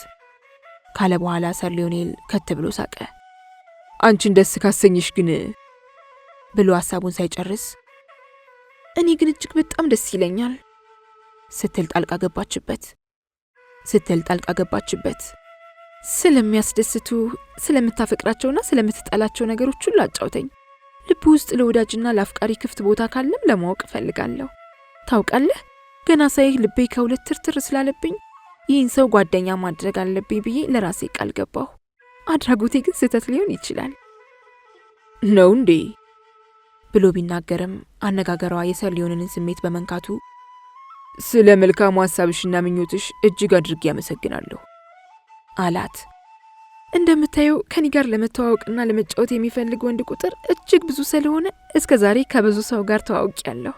ካለ በኋላ ሰር ሊዮኔል ከት ብሎ ሳቀ። አንቺን ደስ ካሰኝሽ ግን ብሎ ሐሳቡን ሳይጨርስ እኔ ግን እጅግ በጣም ደስ ይለኛል ስትል ጣልቃ ገባችበት። ስለሚያስደስቱ ስለምታፈቅራቸውና ስለምትጠላቸው ነገሮች ሁሉ አጫውተኝ። ልብ ውስጥ ለወዳጅና ለአፍቃሪ ክፍት ቦታ ካለም ለማወቅ እፈልጋለሁ። ታውቃለህ፣ ገና ሳይህ ልቤ ከሁለት ትርትር ስላለብኝ ይህን ሰው ጓደኛ ማድረግ አለብኝ ብዬ ለራሴ ቃል ገባሁ። አድራጎቴ ግን ስህተት ሊሆን ይችላል። ነው እንዴ ብሎ ቢናገርም አነጋገሯ የሰር ሊዮኔልን ስሜት በመንካቱ ስለ መልካሙ ሐሳብሽና ምኞትሽ እጅግ አድርጌ ያመሰግናለሁ አላት። እንደምታየው ከኔ ጋር ለመተዋወቅና ለመጫወት የሚፈልግ ወንድ ቁጥር እጅግ ብዙ ስለሆነ እስከ ዛሬ ከብዙ ሰው ጋር ተዋውቂያለሁ።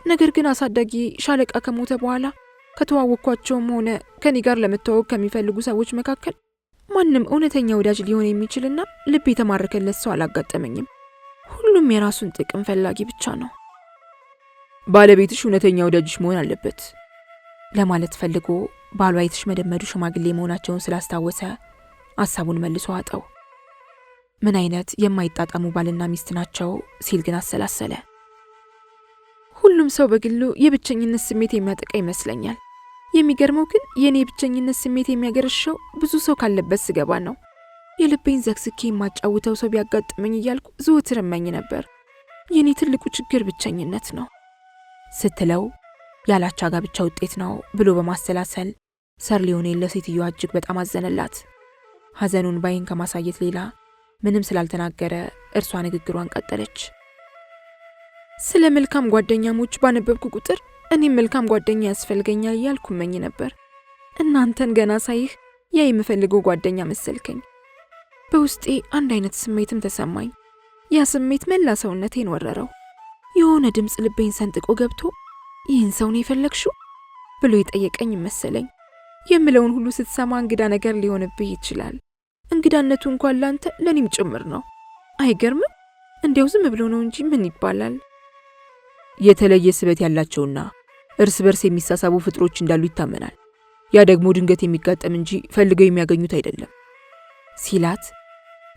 ነገር ግን አሳዳጊ ሻለቃ ከሞተ በኋላ ከተዋወቅኳቸውም ሆነ ከኔ ጋር ለመተዋወቅ ከሚፈልጉ ሰዎች መካከል ማንም እውነተኛ ወዳጅ ሊሆን የሚችልና ልብ የተማረከለት ሰው አላጋጠመኝም። ሁሉም የራሱን ጥቅም ፈላጊ ብቻ ነው። ባለቤትሽ እውነተኛ ወዳጅሽ መሆን አለበት ለማለት ፈልጎ ባሏ የተሽመደመዱ ሽማግሌ መሆናቸውን ስላስታወሰ ሐሳቡን መልሶ አጠው። ምን አይነት የማይጣጣሙ ባልና ሚስት ናቸው ሲል ግን አሰላሰለ። ሁሉም ሰው በግሉ የብቸኝነት ስሜት የሚያጠቃ ይመስለኛል። የሚገርመው ግን የኔ የብቸኝነት ስሜት የሚያገረሸው ብዙ ሰው ካለበት ስገባ ነው። የልቤን ዘግዝኬ የማጫውተው ሰው ቢያጋጥመኝ እያልኩ ዘወትር እመኝ ነበር። የኔ ትልቁ ችግር ብቸኝነት ነው ስትለው ያላቻ ጋብቻ ውጤት ነው ብሎ በማሰላሰል ሰር ሊዮኔል ለሴትዮዋ እጅግ በጣም አዘነላት። ሐዘኑን ባይን ከማሳየት ሌላ ምንም ስላልተናገረ እርሷ ንግግሯን ቀጠለች። ስለ መልካም ጓደኛሞች ባነበብኩ ቁጥር እኔም መልካም ጓደኛ ያስፈልገኛል እያልኩ እመኝ ነበር። እናንተን ገና ሳይህ ያ የምፈልገው ጓደኛ መሰልከኝ። በውስጤ አንድ አይነት ስሜትም ተሰማኝ። ያ ስሜት መላ ሰውነቴን ወረረው። የሆነ ድምፅ ልቤን ሰንጥቆ ገብቶ ይህን ሰው ነው የፈለግሽው ብሎ የጠየቀኝ መሰለኝ። የምለውን ሁሉ ስትሰማ እንግዳ ነገር ሊሆንብህ ይችላል። እንግዳነቱ እንኳን ላንተ ለኔም ጭምር ነው። አይገርምም? እንዲያው ዝም ብሎ ነው እንጂ ምን ይባላል። የተለየ ስበት ያላቸውና እርስ በርስ የሚሳሳቡ ፍጥሮች እንዳሉ ይታመናል። ያ ደግሞ ድንገት የሚጋጠም እንጂ ፈልገው የሚያገኙት አይደለም ሲላት፣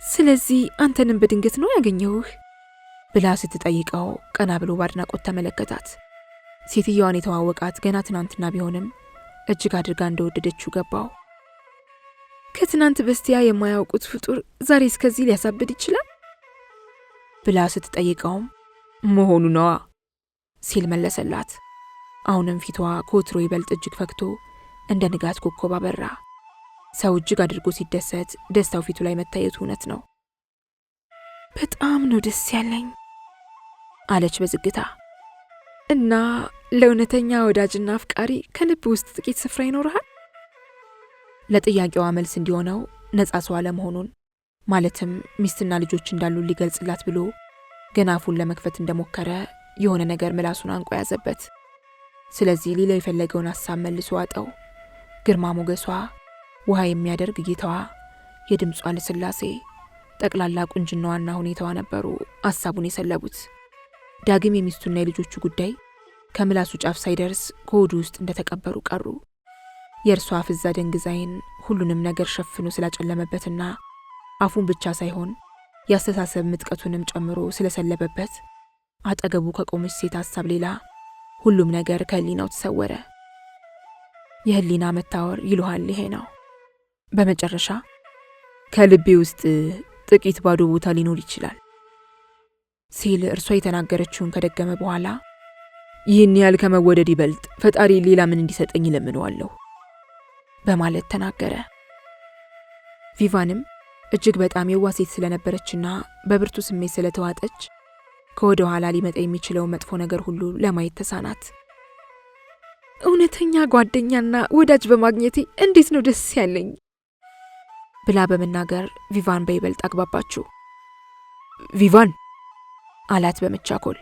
ስለዚህ አንተንም በድንገት ነው ያገኘሁህ ብላ ስትጠይቀው ቀና ብሎ ባድናቆት ተመለከታት። ሴትዮዋን የተዋወቃት ገና ትናንትና ቢሆንም እጅግ አድርጋ እንደወደደችው ገባው። ከትናንት በስቲያ የማያውቁት ፍጡር ዛሬ እስከዚህ ሊያሳብድ ይችላል ብላ ስትጠይቀውም መሆኑ ነዋ ሲል መለሰላት። አሁንም ፊቷ ከወትሮ ይበልጥ እጅግ ፈክቶ እንደ ንጋት ኮከብ አበራ። ሰው እጅግ አድርጎ ሲደሰት ደስታው ፊቱ ላይ መታየቱ እውነት ነው። በጣም ነው ደስ ያለኝ አለች በዝግታ። እና ለእውነተኛ ወዳጅና አፍቃሪ ከልብ ውስጥ ጥቂት ስፍራ ይኖርሃል? ለጥያቄዋ መልስ እንዲሆነው ነጻ ሰው አለመሆኑን ማለትም ሚስትና ልጆች እንዳሉ ሊገልጽላት ብሎ ገና አፉን ለመክፈት እንደሞከረ የሆነ ነገር ምላሱን አንቆ ያዘበት። ስለዚህ ሌላ የፈለገውን ሐሳብ መልሶ አጠው። ግርማ ሞገሷ፣ ውሃ የሚያደርግ እይታዋ፣ የድምጿ ልስላሴ፣ ጠቅላላ ቁንጅናዋና ሁኔታዋ ነበሩ ሐሳቡን የሰለቡት። ዳግም የሚስቱና የልጆቹ ጉዳይ ከምላሱ ጫፍ ሳይደርስ ከሆዱ ውስጥ እንደተቀበሩ ቀሩ። የእርሷ ፍዛ ደንግዛይን ሁሉንም ነገር ሸፍኖ ስላጨለመበትና አፉን ብቻ ሳይሆን ያስተሳሰብ ምጥቀቱንም ጨምሮ ስለሰለበበት አጠገቡ ከቆመች ሴት ሐሳብ ሌላ ሁሉም ነገር ከህሊናው ተሰወረ። የህሊና መታወር ይሉሃል ይሄ ነው። በመጨረሻ ከልቤ ውስጥ ጥቂት ባዶ ቦታ ሊኖር ይችላል ሲል እርሷ የተናገረችውን ከደገመ በኋላ ይህን ያህል ከመወደድ ይበልጥ ፈጣሪ ሌላ ምን እንዲሰጠኝ ለምነዋለሁ በማለት ተናገረ። ቪቫንም እጅግ በጣም የዋህ ሴት ስለነበረችና በብርቱ ስሜት ስለተዋጠች ከወደ ኋላ ሊመጣ የሚችለው መጥፎ ነገር ሁሉ ለማየት ተሳናት። እውነተኛ ጓደኛና ወዳጅ በማግኘቴ እንዴት ነው ደስ ያለኝ ብላ በመናገር ቪቫን በይበልጥ አግባባችው። ቪቫን አላት በመቻኮል።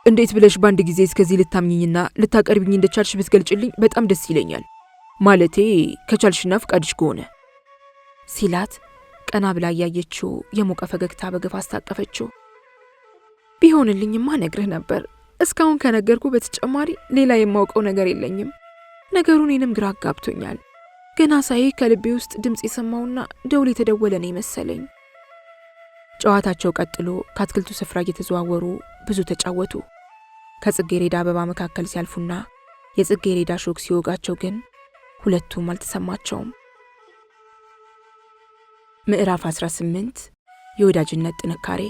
እንዴት ብለሽ በአንድ ጊዜ እስከዚህ ልታምኝኝና ልታቀርብኝ እንደቻልሽ ብትገልጭልኝ በጣም ደስ ይለኛል። ማለቴ ከቻልሽና ፍቃድሽ ከሆነ ሲላት ቀና ብላ ያየችው የሞቀ ፈገግታ በግፍ አስታቀፈችው። ቢሆንልኝማ ነግርህ ነበር። እስካሁን ከነገርኩ በተጨማሪ ሌላ የማውቀው ነገር የለኝም። ነገሩ እኔንም ግራ አጋብቶኛል። ገና ሳይ ከልቤ ውስጥ ድምጽ የሰማውና ደውል የተደወለ ነው መሰለኝ። ጨዋታቸው ቀጥሎ ከአትክልቱ ስፍራ እየተዘዋወሩ ብዙ ተጫወቱ። ከጽጌረዳ አበባ መካከል ሲያልፉና የጽጌረዳ ሾክ ሲወጋቸው ግን ሁለቱም አልተሰማቸውም። ምዕራፍ 18 የወዳጅነት ጥንካሬ።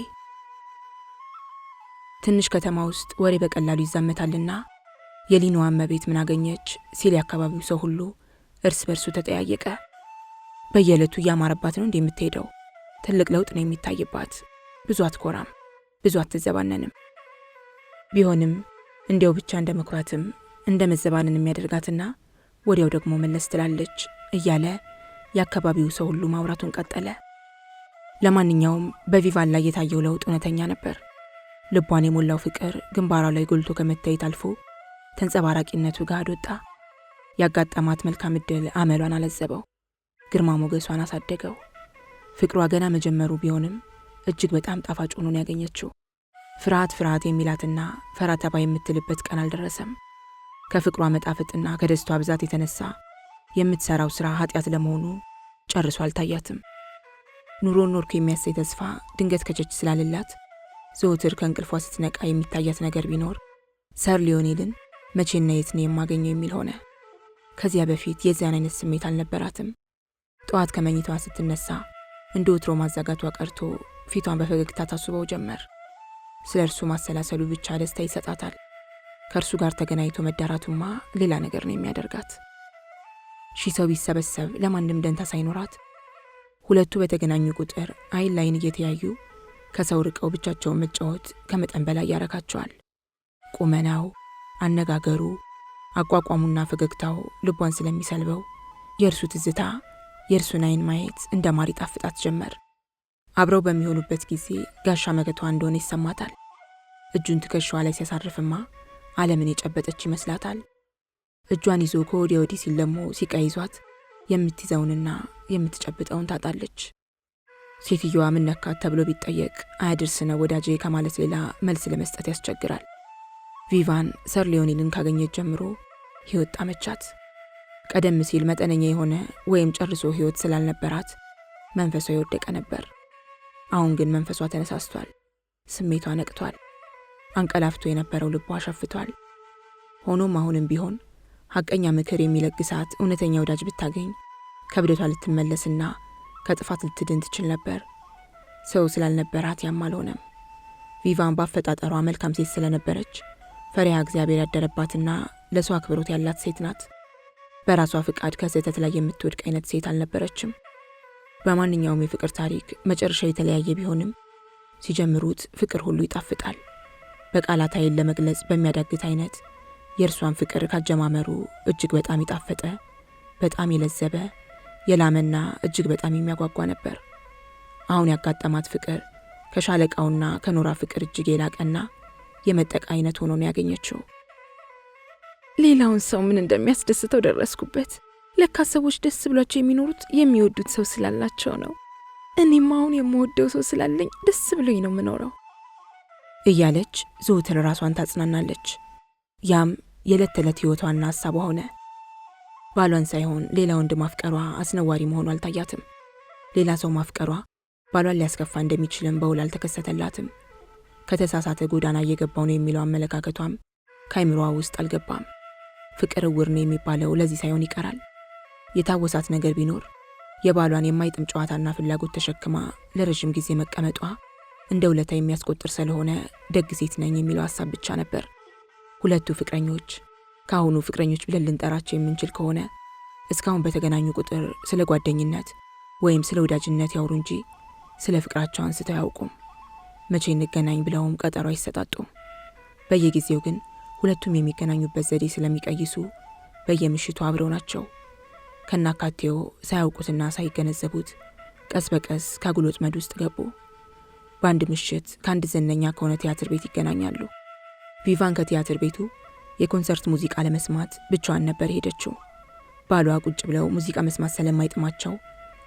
ትንሽ ከተማ ውስጥ ወሬ በቀላሉ ይዛመታልና የሊኗ እመቤት ምን አገኘች ሲል የአካባቢው ሰው ሁሉ እርስ በርሱ ተጠያየቀ። በየዕለቱ እያማረባት ነው እንደምትሄደው፣ ትልቅ ለውጥ ነው የሚታይባት፣ ብዙ አትኮራም፣ ብዙ አትዘባነንም። ቢሆንም እንዲያው ብቻ እንደ መኩራትም እንደ መዘባንን የሚያደርጋትና ወዲያው ደግሞ መለስ ትላለች እያለ የአካባቢው ሰው ሁሉ ማውራቱን ቀጠለ። ለማንኛውም በቪቫን ላይ የታየው ለውጥ እውነተኛ ነበር። ልቧን የሞላው ፍቅር ግንባሯ ላይ ጎልቶ ከመታየት አልፎ ተንጸባራቂነቱ ጋር ወጣ። ያጋጠማት መልካም ዕድል አመሏን አለዘበው፣ ግርማ ሞገሷን አሳደገው። ፍቅሯ ገና መጀመሩ ቢሆንም እጅግ በጣም ጣፋጭ ሆኖ ነው ያገኘችው። ፍርሃት የሚላትና ፈራተባ የምትልበት ቀን አልደረሰም። ከፍቅሯ መጣፈጥና ከደስቷ ብዛት የተነሳ የምትሰራው ስራ ኃጢአት ለመሆኑ ጨርሶ አልታያትም። ኑሮን ኖርኩ የሚያሳይ ተስፋ ድንገት ከቸች ስላለላት ዘወትር ከእንቅልፏ ስትነቃ የሚታያት ነገር ቢኖር ሰር ሊዮኔልን መቼና የት ነው የማገኘው የሚል ሆነ። ከዚያ በፊት የዚያን አይነት ስሜት አልነበራትም። ጠዋት ከመኝታዋ ስትነሳ እንደ ወትሮ ማዛጋቷ ቀርቶ ፊቷን በፈገግታ ታስበው ጀመር። ስለ እርሱ ማሰላሰሉ ብቻ ደስታ ይሰጣታል። ከእርሱ ጋር ተገናኝቶ መዳራቱማ ሌላ ነገር ነው የሚያደርጋት። ሺህ ሰው ቢሰበሰብ ለማንም ደንታ ሳይኖራት ሁለቱ በተገናኙ ቁጥር አይን ላይን እየተያዩ ከሰው ርቀው ብቻቸውን መጫወት ከመጠን በላይ ያረካቸዋል። ቁመናው፣ አነጋገሩ፣ አቋቋሙና ፈገግታው ልቧን ስለሚሰልበው የእርሱ ትዝታ የእርሱን አይን ማየት እንደ ማር ይጣፍጣት ጀመር። አብረው በሚሆኑበት ጊዜ ጋሻ መከቷ እንደሆነ ይሰማታል። እጁን ትከሻዋ ላይ ሲያሳርፍማ ዓለምን የጨበጠች ይመስላታል። እጇን ይዞ ከወዲያ ወዲህ ሲል ደግሞ ሲቃ ይዟት የምትይዘውንና የምትጨብጠውን ታጣለች። ሴትዮዋ ምን ነካት ተብሎ ቢጠየቅ አያድርስ ነው ወዳጄ ከማለት ሌላ መልስ ለመስጠት ያስቸግራል። ቪቫን ሰር ሊዮኔልን ካገኘች ጀምሮ ሕይወት ጣመቻት። ቀደም ሲል መጠነኛ የሆነ ወይም ጨርሶ ሕይወት ስላልነበራት መንፈሷ የወደቀ ነበር። አሁን ግን መንፈሷ ተነሳስቷል፣ ስሜቷ ነቅቷል። አንቀላፍቶ የነበረው ልቧ ሸፍቷል። ሆኖም አሁንም ቢሆን ሐቀኛ ምክር የሚለግሳት እውነተኛ ወዳጅ ብታገኝ ከብደቷ ልትመለስና ከጥፋት ልትድን ትችል ነበር። ሰው ስላልነበራት ያም አልሆነም። ቪቫን ባፈጣጠሯ መልካም ሴት ስለነበረች ፈሪሃ እግዚአብሔር ያደረባትና ለሰው አክብሮት ያላት ሴት ናት። በራሷ ፍቃድ ከስህተት ላይ የምትወድቅ አይነት ሴት አልነበረችም። በማንኛውም የፍቅር ታሪክ መጨረሻው የተለያየ ቢሆንም ሲጀምሩት ፍቅር ሁሉ ይጣፍጣል። በቃላት ኃይል ለመግለጽ በሚያዳግት አይነት የእርሷን ፍቅር ካጀማመሩ እጅግ በጣም የጣፈጠ፣ በጣም የለዘበ፣ የላመና እጅግ በጣም የሚያጓጓ ነበር። አሁን ያጋጠማት ፍቅር ከሻለቃውና ከኖራ ፍቅር እጅግ የላቀና የመጠቃ አይነት ሆኖ ነው ያገኘችው። ሌላውን ሰው ምን እንደሚያስደስተው ደረስኩበት። ለካ ሰዎች ደስ ብሏቸው የሚኖሩት የሚወዱት ሰው ስላላቸው ነው። እኔም አሁን የምወደው ሰው ስላለኝ ደስ ብሎኝ ነው የምኖረው እያለች ዘወትር ራሷን ታጽናናለች። ያም የዕለት ተዕለት ሕይወቷና ሐሳቧ ሆነ። ባሏን ሳይሆን ሌላ ወንድ ማፍቀሯ አስነዋሪ መሆኑ አልታያትም። ሌላ ሰው ማፍቀሯ ባሏን ሊያስከፋ እንደሚችልም በውል አልተከሰተላትም። ከተሳሳተ ጎዳና እየገባው ነው የሚለው አመለካከቷም ከአይምሮዋ ውስጥ አልገባም። ፍቅር እውር ነው የሚባለው ለዚህ ሳይሆን ይቀራል። የታወሳት ነገር ቢኖር የባሏን የማይጥም ጨዋታና ፍላጎት ተሸክማ ለረዥም ጊዜ መቀመጧ እንደ ውለታ የሚያስቆጥር ስለሆነ ደግ ሴት ነኝ የሚለው ሐሳብ ብቻ ነበር። ሁለቱ ፍቅረኞች ከአሁኑ ፍቅረኞች ብለን ልንጠራቸው የምንችል ከሆነ እስካሁን በተገናኙ ቁጥር ስለ ጓደኝነት ወይም ስለ ወዳጅነት ያወሩ እንጂ ስለ ፍቅራቸው አንስተው አያውቁም። መቼ እንገናኝ ብለውም ቀጠሮ አይሰጣጡም። በየጊዜው ግን ሁለቱም የሚገናኙበት ዘዴ ስለሚቀይሱ በየምሽቱ አብረው ናቸው። ከናካቴው ሳያውቁትና ሳይገነዘቡት ቀስ በቀስ ከአጉል ወጥመድ ውስጥ ገቡ። በአንድ ምሽት ከአንድ ዝነኛ ከሆነ ቲያትር ቤት ይገናኛሉ። ቪቫን ከቲያትር ቤቱ የኮንሰርት ሙዚቃ ለመስማት ብቻዋን ነበር ሄደችው። ባሏ ቁጭ ብለው ሙዚቃ መስማት ስለማይጥማቸው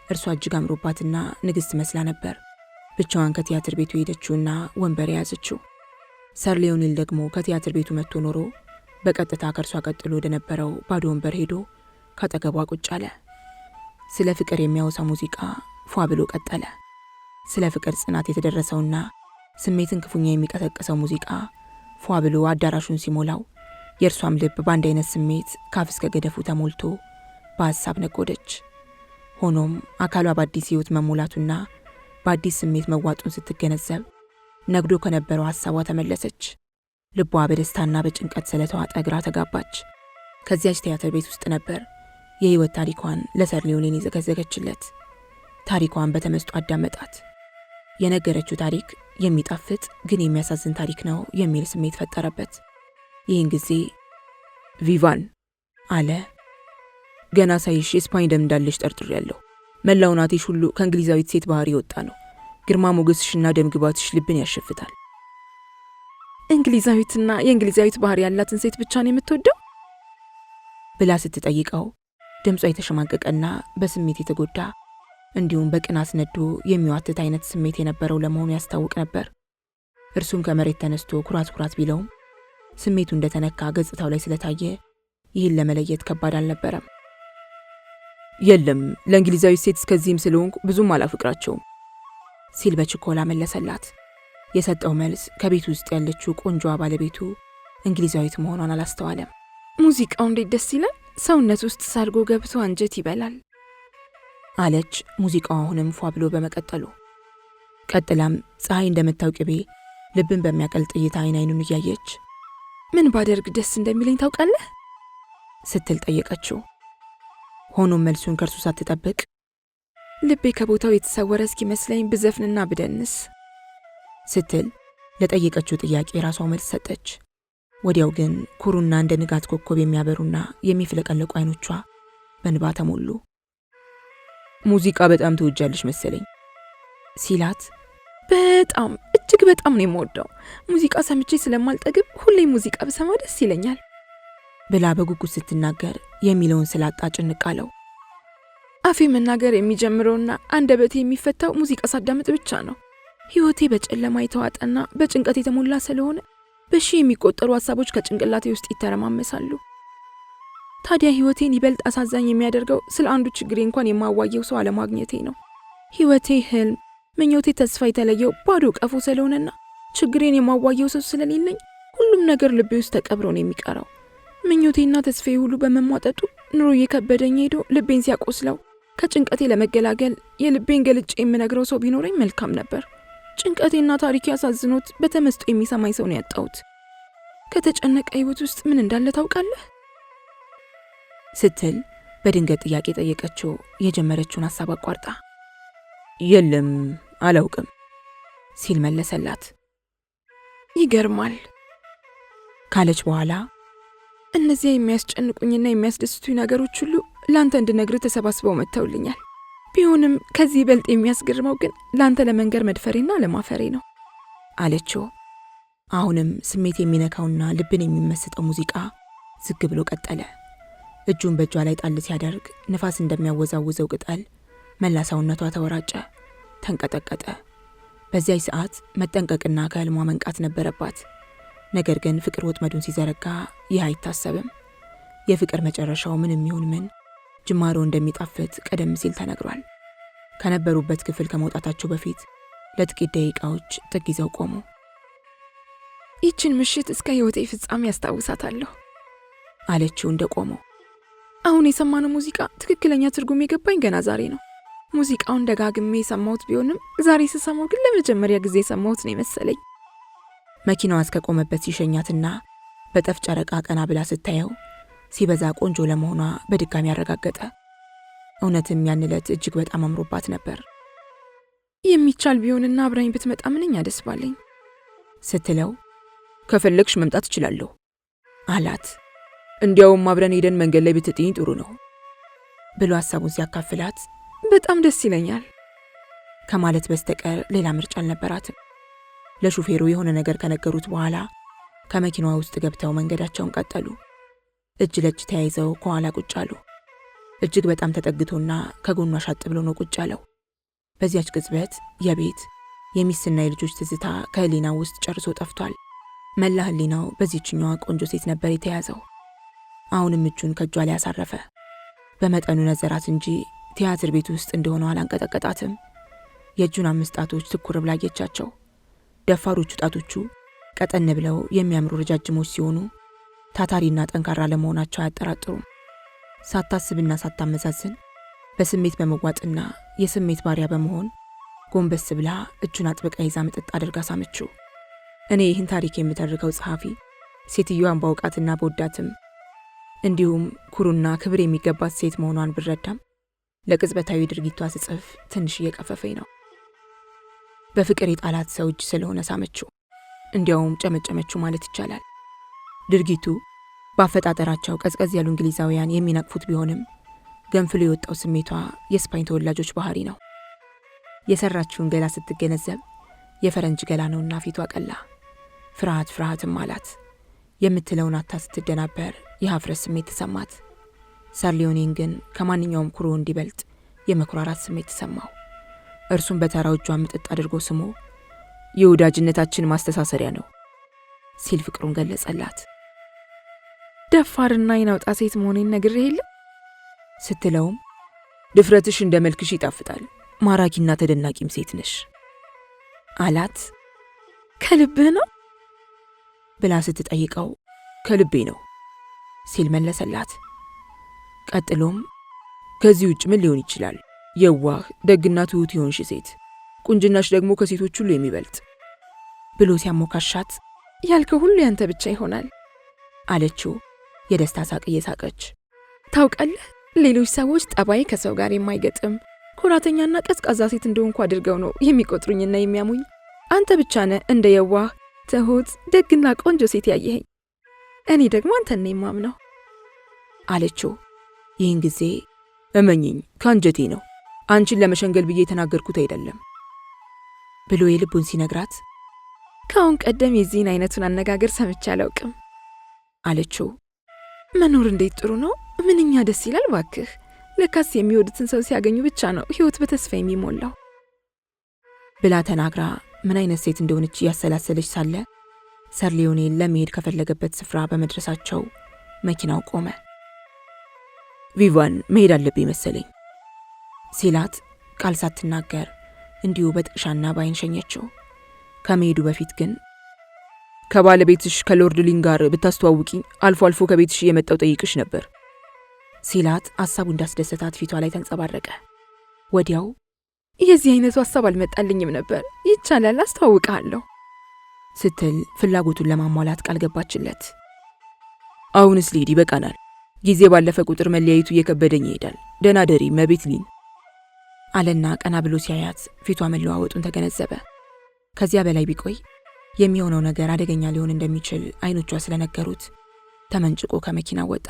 እርሷ እጅግ አምሮባትና ንግሥት መስላ ነበር ብቻዋን ከቲያትር ቤቱ ሄደችውና ወንበር የያዘችው። ሰር ሊዮኔል ደግሞ ከቲያትር ቤቱ መጥቶ ኖሮ በቀጥታ ከእርሷ ቀጥሎ ወደ ነበረው ባዶ ወንበር ሄዶ ካጠገቧ ቁጭ አለ። ስለ ፍቅር የሚያወሳ ሙዚቃ ፏ ብሎ ቀጠለ። ስለ ፍቅር ጽናት የተደረሰውና ስሜትን ክፉኛ የሚቀሰቅሰው ሙዚቃ ፏ ብሎ አዳራሹን ሲሞላው የእርሷም ልብ በአንድ አይነት ስሜት ካፍ እስከ ገደፉ ተሞልቶ በሐሳብ ነጎደች። ሆኖም አካሏ በአዲስ ሕይወት መሞላቱና በአዲስ ስሜት መዋጡን ስትገነዘብ ነግዶ ከነበረው ሐሳቧ ተመለሰች። ልቧ በደስታና በጭንቀት ስለተዋጠ ግራ ተጋባች። ከዚያች ቲያትር ቤት ውስጥ ነበር የሕይወት ታሪኳን ለሰር ሊዮኔል የዘገዘገችለት። ታሪኳን በተመስጦ አዳመጣት። የነገረችው ታሪክ የሚጣፍጥ ግን የሚያሳዝን ታሪክ ነው የሚል ስሜት ፈጠረበት። ይህን ጊዜ ቪቫን አለ፣ ገና ሳይሽ የስፓኝ ደም እንዳለሽ ጠርጥሬያለሁ። መላው ናቴሽ ሁሉ ከእንግሊዛዊት ሴት ባህሪ የወጣ ነው። ግርማ ሞገስሽና ደም ግባትሽ ልብን ያሸፍታል። እንግሊዛዊትና የእንግሊዛዊት ባህሪ ያላትን ሴት ብቻ ነው የምትወደው ብላ ስትጠይቀው ድምጿ የተሸማቀቀና በስሜት የተጎዳ እንዲሁም በቅናት ነዶ የሚዋትት አይነት ስሜት የነበረው ለመሆኑ ያስታውቅ ነበር። እርሱም ከመሬት ተነስቶ ኩራት ቢለውም ስሜቱ እንደተነካ ገጽታው ላይ ስለታየ ይህን ለመለየት ከባድ አልነበረም። የለም ለእንግሊዛዊት ሴት እስከዚህም ስለሆንኩ ብዙም አላፍቅራቸውም ሲል በችኮላ መለሰላት። የሰጠው መልስ ከቤት ውስጥ ያለችው ቆንጆዋ ባለቤቱ እንግሊዛዊት መሆኗን አላስተዋለም። ሙዚቃው እንዴት ደስ ይላል! ሰውነት ውስጥ ሰርጎ ገብቶ አንጀት ይበላል አለች። ሙዚቃው አሁንም ፏ ብሎ በመቀጠሉ ቀጥላም ፀሐይ እንደምታውቅ ቅቤ ልብን በሚያቀልጥ እይታ አይኑን እያየች ምን ባደርግ ደስ እንደሚለኝ ታውቃለህ ስትል ጠየቀችው። ሆኖም መልሱን ከእርሱ ሳትጠብቅ ልቤ ከቦታው የተሰወረ እስኪመስለኝ ብዘፍንና ብደንስ ስትል ለጠየቀችው ጥያቄ ራሷ መልስ ሰጠች። ወዲያው ግን ኩሩና እንደ ንጋት ኮከብ የሚያበሩና የሚፍለቀለቁ አይኖቿ በንባ ተሞሉ። ሙዚቃ በጣም ትወጃለሽ መሰለኝ ሲላት በጣም እጅግ በጣም ነው የምወደው። ሙዚቃ ሰምቼ ስለማልጠግብ ሁሌ ሙዚቃ ብሰማ ደስ ይለኛል ብላ በጉጉት ስትናገር የሚለውን ስላጣ ጭንቅ አለው። አፌ መናገር የሚጀምረውና አንደበቴ የሚፈታው ሙዚቃ ሳዳምጥ ብቻ ነው። ሕይወቴ በጨለማ የተዋጠና በጭንቀት የተሞላ ስለሆነ በሺህ የሚቆጠሩ ሐሳቦች ከጭንቅላቴ ውስጥ ይተረማመሳሉ። ታዲያ ሕይወቴን ይበልጥ አሳዛኝ የሚያደርገው ስለ አንዱ ችግሬ እንኳን የማዋየው ሰው አለማግኘቴ ነው። ሕይወቴ ህልም፣ ምኞቴ ተስፋ የተለየው ባዶ ቀፎ ስለሆነና ችግሬን የማዋየው ሰው ስለሌለኝ ሁሉም ነገር ልቤ ውስጥ ተቀብሮ ነው የሚቀረው። ምኞቴና ተስፋዬ ሁሉ በመሟጠጡ ኑሮ እየከበደኝ ሄዶ ልቤን ሲያቆስለው ከጭንቀቴ ለመገላገል የልቤን ገልጬ የምነግረው ሰው ቢኖረኝ መልካም ነበር። ጭንቀቴና ታሪኬ ያሳዝኖት በተመስጦ የሚሰማኝ ሰው ነው ያጣሁት። ከተጨነቀ ሕይወት ውስጥ ምን እንዳለ ታውቃለህ ስትል በድንገት ጥያቄ ጠየቀችው። የጀመረችውን ሐሳብ አቋርጣ የለም አላውቅም ሲል መለሰላት። ይገርማል ካለች በኋላ እነዚያ የሚያስጨንቁኝና የሚያስደስቱኝ ነገሮች ሁሉ ላንተ እንድነግርህ ተሰባስበው መጥተውልኛል። ቢሆንም ከዚህ በልጥ የሚያስገርመው ግን ላንተ ለመንገር መድፈሬና ለማፈሬ ነው አለችው። አሁንም ስሜት የሚነካውና ልብን የሚመስጠው ሙዚቃ ዝግ ብሎ ቀጠለ። እጁን በእጇ ላይ ጣል ሲያደርግ ንፋስ እንደሚያወዛውዘው ቅጠል መላ ሰውነቷ ተወራጨ፣ ተንቀጠቀጠ። በዚያች ሰዓት መጠንቀቅና ከህልሟ መንቃት ነበረባት። ነገር ግን ፍቅር ወጥመዱን ሲዘረጋ ይህ አይታሰብም። የፍቅር መጨረሻው ምንም ይሁን ምን ጅማሮ እንደሚጣፍጥ ቀደም ሲል ተነግሯል። ከነበሩበት ክፍል ከመውጣታቸው በፊት ለጥቂት ደቂቃዎች ጥግ ይዘው ቆሙ። ይችን ምሽት እስከ ህይወቴ ፍጻሜ ያስታውሳታለሁ አለችው እንደቆሙ። አሁን የሰማነው ሙዚቃ ትክክለኛ ትርጉም የገባኝ ገና ዛሬ ነው። ሙዚቃውን ደጋግሜ የሰማሁት ቢሆንም ዛሬ ስሰማው ግን ለመጀመሪያ ጊዜ የሰማሁት ነው የመሰለኝ። መኪናዋ እስከቆመበት ሲሸኛትና በጠፍ ጨረቃ ቀና ብላ ስታየው ሲበዛ ቆንጆ ለመሆኗ በድጋሚ ያረጋገጠ። እውነትም ያን ዕለት እጅግ በጣም አምሮባት ነበር። የሚቻል ቢሆንና አብራኝ ብትመጣ ምንኛ ደስ ባለኝ ስትለው ከፈለግሽ መምጣት እችላለሁ አላት። እንዲያውም አብረን ሄደን መንገድ ላይ ብትጥይኝ ጥሩ ነው ብሎ ሐሳቡን ሲያካፍላት በጣም ደስ ይለኛል ከማለት በስተቀር ሌላ ምርጫ አልነበራትም። ለሹፌሩ የሆነ ነገር ከነገሩት በኋላ ከመኪናዋ ውስጥ ገብተው መንገዳቸውን ቀጠሉ። እጅ ለእጅ ተያይዘው ከኋላ ቁጭ አሉ። እጅግ በጣም ተጠግቶና ከጎኗ ሻጥ ብሎ ነው ቁጭ አለው። በዚያች ቅጽበት የቤት የሚስትና የልጆች ትዝታ ከህሊናው ውስጥ ጨርሶ ጠፍቷል። መላ ህሊናው በዚህችኛዋ ቆንጆ ሴት ነበር የተያዘው። አሁንም እጁን ከእጇ ላይ አሳረፈ። በመጠኑ ነዘራት እንጂ ቲያትር ቤት ውስጥ እንደሆነው አላንቀጠቀጣትም። የእጁን 5 ጣቶች ትኩር ብላ አየቻቸው። ደፋሮቹ ጣቶቹ ቀጠን ብለው የሚያምሩ ረጃጅሞች ሲሆኑ ታታሪና ጠንካራ ለመሆናቸው አያጠራጥሩም። ሳታስብና ሳታመዛዝን በስሜት በመዋጥና የስሜት ባሪያ በመሆን ጎንበስ ብላ እጁን አጥብቃ ይዛ ምጥጥ አድርጋ ሳመችው። እኔ ይህን ታሪክ የምተርከው ጸሐፊ ሴትዮዋን ባውቃትና በወዳትም እንዲሁም ኩሩና ክብር የሚገባት ሴት መሆኗን ብረዳም ለቅጽበታዊ ድርጊቷ ስጽፍ ትንሽ እየቀፈፈኝ ነው። በፍቅር የጣላት ሰው እጅ ስለሆነ ሳመችው፣ እንዲያውም ጨመጨመችው ማለት ይቻላል። ድርጊቱ በአፈጣጠራቸው ቀዝቀዝ ያሉ እንግሊዛውያን የሚነቅፉት ቢሆንም ገንፍሎ የወጣው ስሜቷ የስፓኝ ተወላጆች ባህሪ ነው። የሰራችውን ገላ ስትገነዘብ የፈረንጅ ገላ ነውና ፊቷ ቀላ። ፍርሃትም አላት። የምትለውን አታ ስትደናበር የሀፍረት ስሜት ተሰማት። ሳርሊዮኔን ግን ከማንኛውም ኩሩ እንዲበልጥ የመኩራራት ስሜት ተሰማው። እርሱም በተራው እጇን ምጥጥ አድርጎ ስሞ የወዳጅነታችን ማስተሳሰሪያ ነው ሲል ፍቅሩን ገለጸላት። ደፋርና አይናውጣ ሴት መሆኔን ነግሬህ የለ ስትለውም ድፍረትሽ እንደ መልክሽ ይጣፍጣል፣ ማራኪና ተደናቂም ሴት ነሽ አላት። ከልብህ ነው ብላ ስትጠይቀው ከልቤ ነው ሲል መለሰላት። ቀጥሎም ከዚህ ውጭ ምን ሊሆን ይችላል? የዋህ ደግና ትሁት የሆንሽ ሴት፣ ቁንጅናሽ ደግሞ ከሴቶች ሁሉ የሚበልጥ ብሎ ሲያሞካሻት ያልከው ሁሉ ያንተ ብቻ ይሆናል አለችው የደስታ ሳቅ እየሳቀች። ታውቃለህ፣ ሌሎች ሰዎች ጠባይ ከሰው ጋር የማይገጥም ኩራተኛና ቀዝቃዛ ሴት እንደሆንኩ አድርገው ነው የሚቆጥሩኝና የሚያሙኝ። አንተ ብቻ ነህ እንደ የዋህ ትሁት ደግና ቆንጆ ሴት ያየኸኝ። እኔ ደግሞ አንተን ነው የማምነው አለችው። ይህን ጊዜ እመኝኝ ከአንጀቴ ነው፣ አንቺን ለመሸንገል ብዬ የተናገርኩት አይደለም ብሎ የልቡን ሲነግራት ከአሁን ቀደም የዚህን አይነቱን አነጋገር ሰምቼ አላውቅም አለችው። መኖር እንዴት ጥሩ ነው! ምንኛ ደስ ይላል ባክህ። ለካስ የሚወዱትን ሰው ሲያገኙ ብቻ ነው ህይወት በተስፋ የሚሞላው ብላ ተናግራ ምን አይነት ሴት እንደሆነች እያሰላሰለች ሳለ ሳርሊዮኔን ለመሄድ ከፈለገበት ስፍራ በመድረሳቸው መኪናው ቆመ። ቪቫን መሄድ አለብኝ መሰለኝ ሲላት ቃል ሳትናገር እንዲሁ በጥቅሻና ባይን ሸኘችው። ከመሄዱ በፊት ግን ከባለቤትሽ ከሎርድ ሊን ጋር ብታስተዋውቂኝ አልፎ አልፎ ከቤትሽ እየመጣው ጠይቅሽ ነበር ሲላት ሐሳቡ እንዳስደሰታት ፊቷ ላይ ተንጸባረቀ። ወዲያው የዚህ አይነቱ ሐሳብ አልመጣልኝም ነበር፣ ይቻላል አስተዋውቃለሁ ስትል ፍላጎቱን ለማሟላት ቃል ገባችለት። አሁንስ ልሂድ፣ ይበቃናል። ጊዜ ባለፈ ቁጥር መለያየቱ እየከበደኝ ይሄዳል። ደህና ደሪ መቤት ሊን አለና ቀና ብሎ ሲያያት ፊቷ መለዋወጡን ተገነዘበ። ከዚያ በላይ ቢቆይ የሚሆነው ነገር አደገኛ ሊሆን እንደሚችል አይኖቿ ስለነገሩት ተመንጭቆ ከመኪና ወጣ።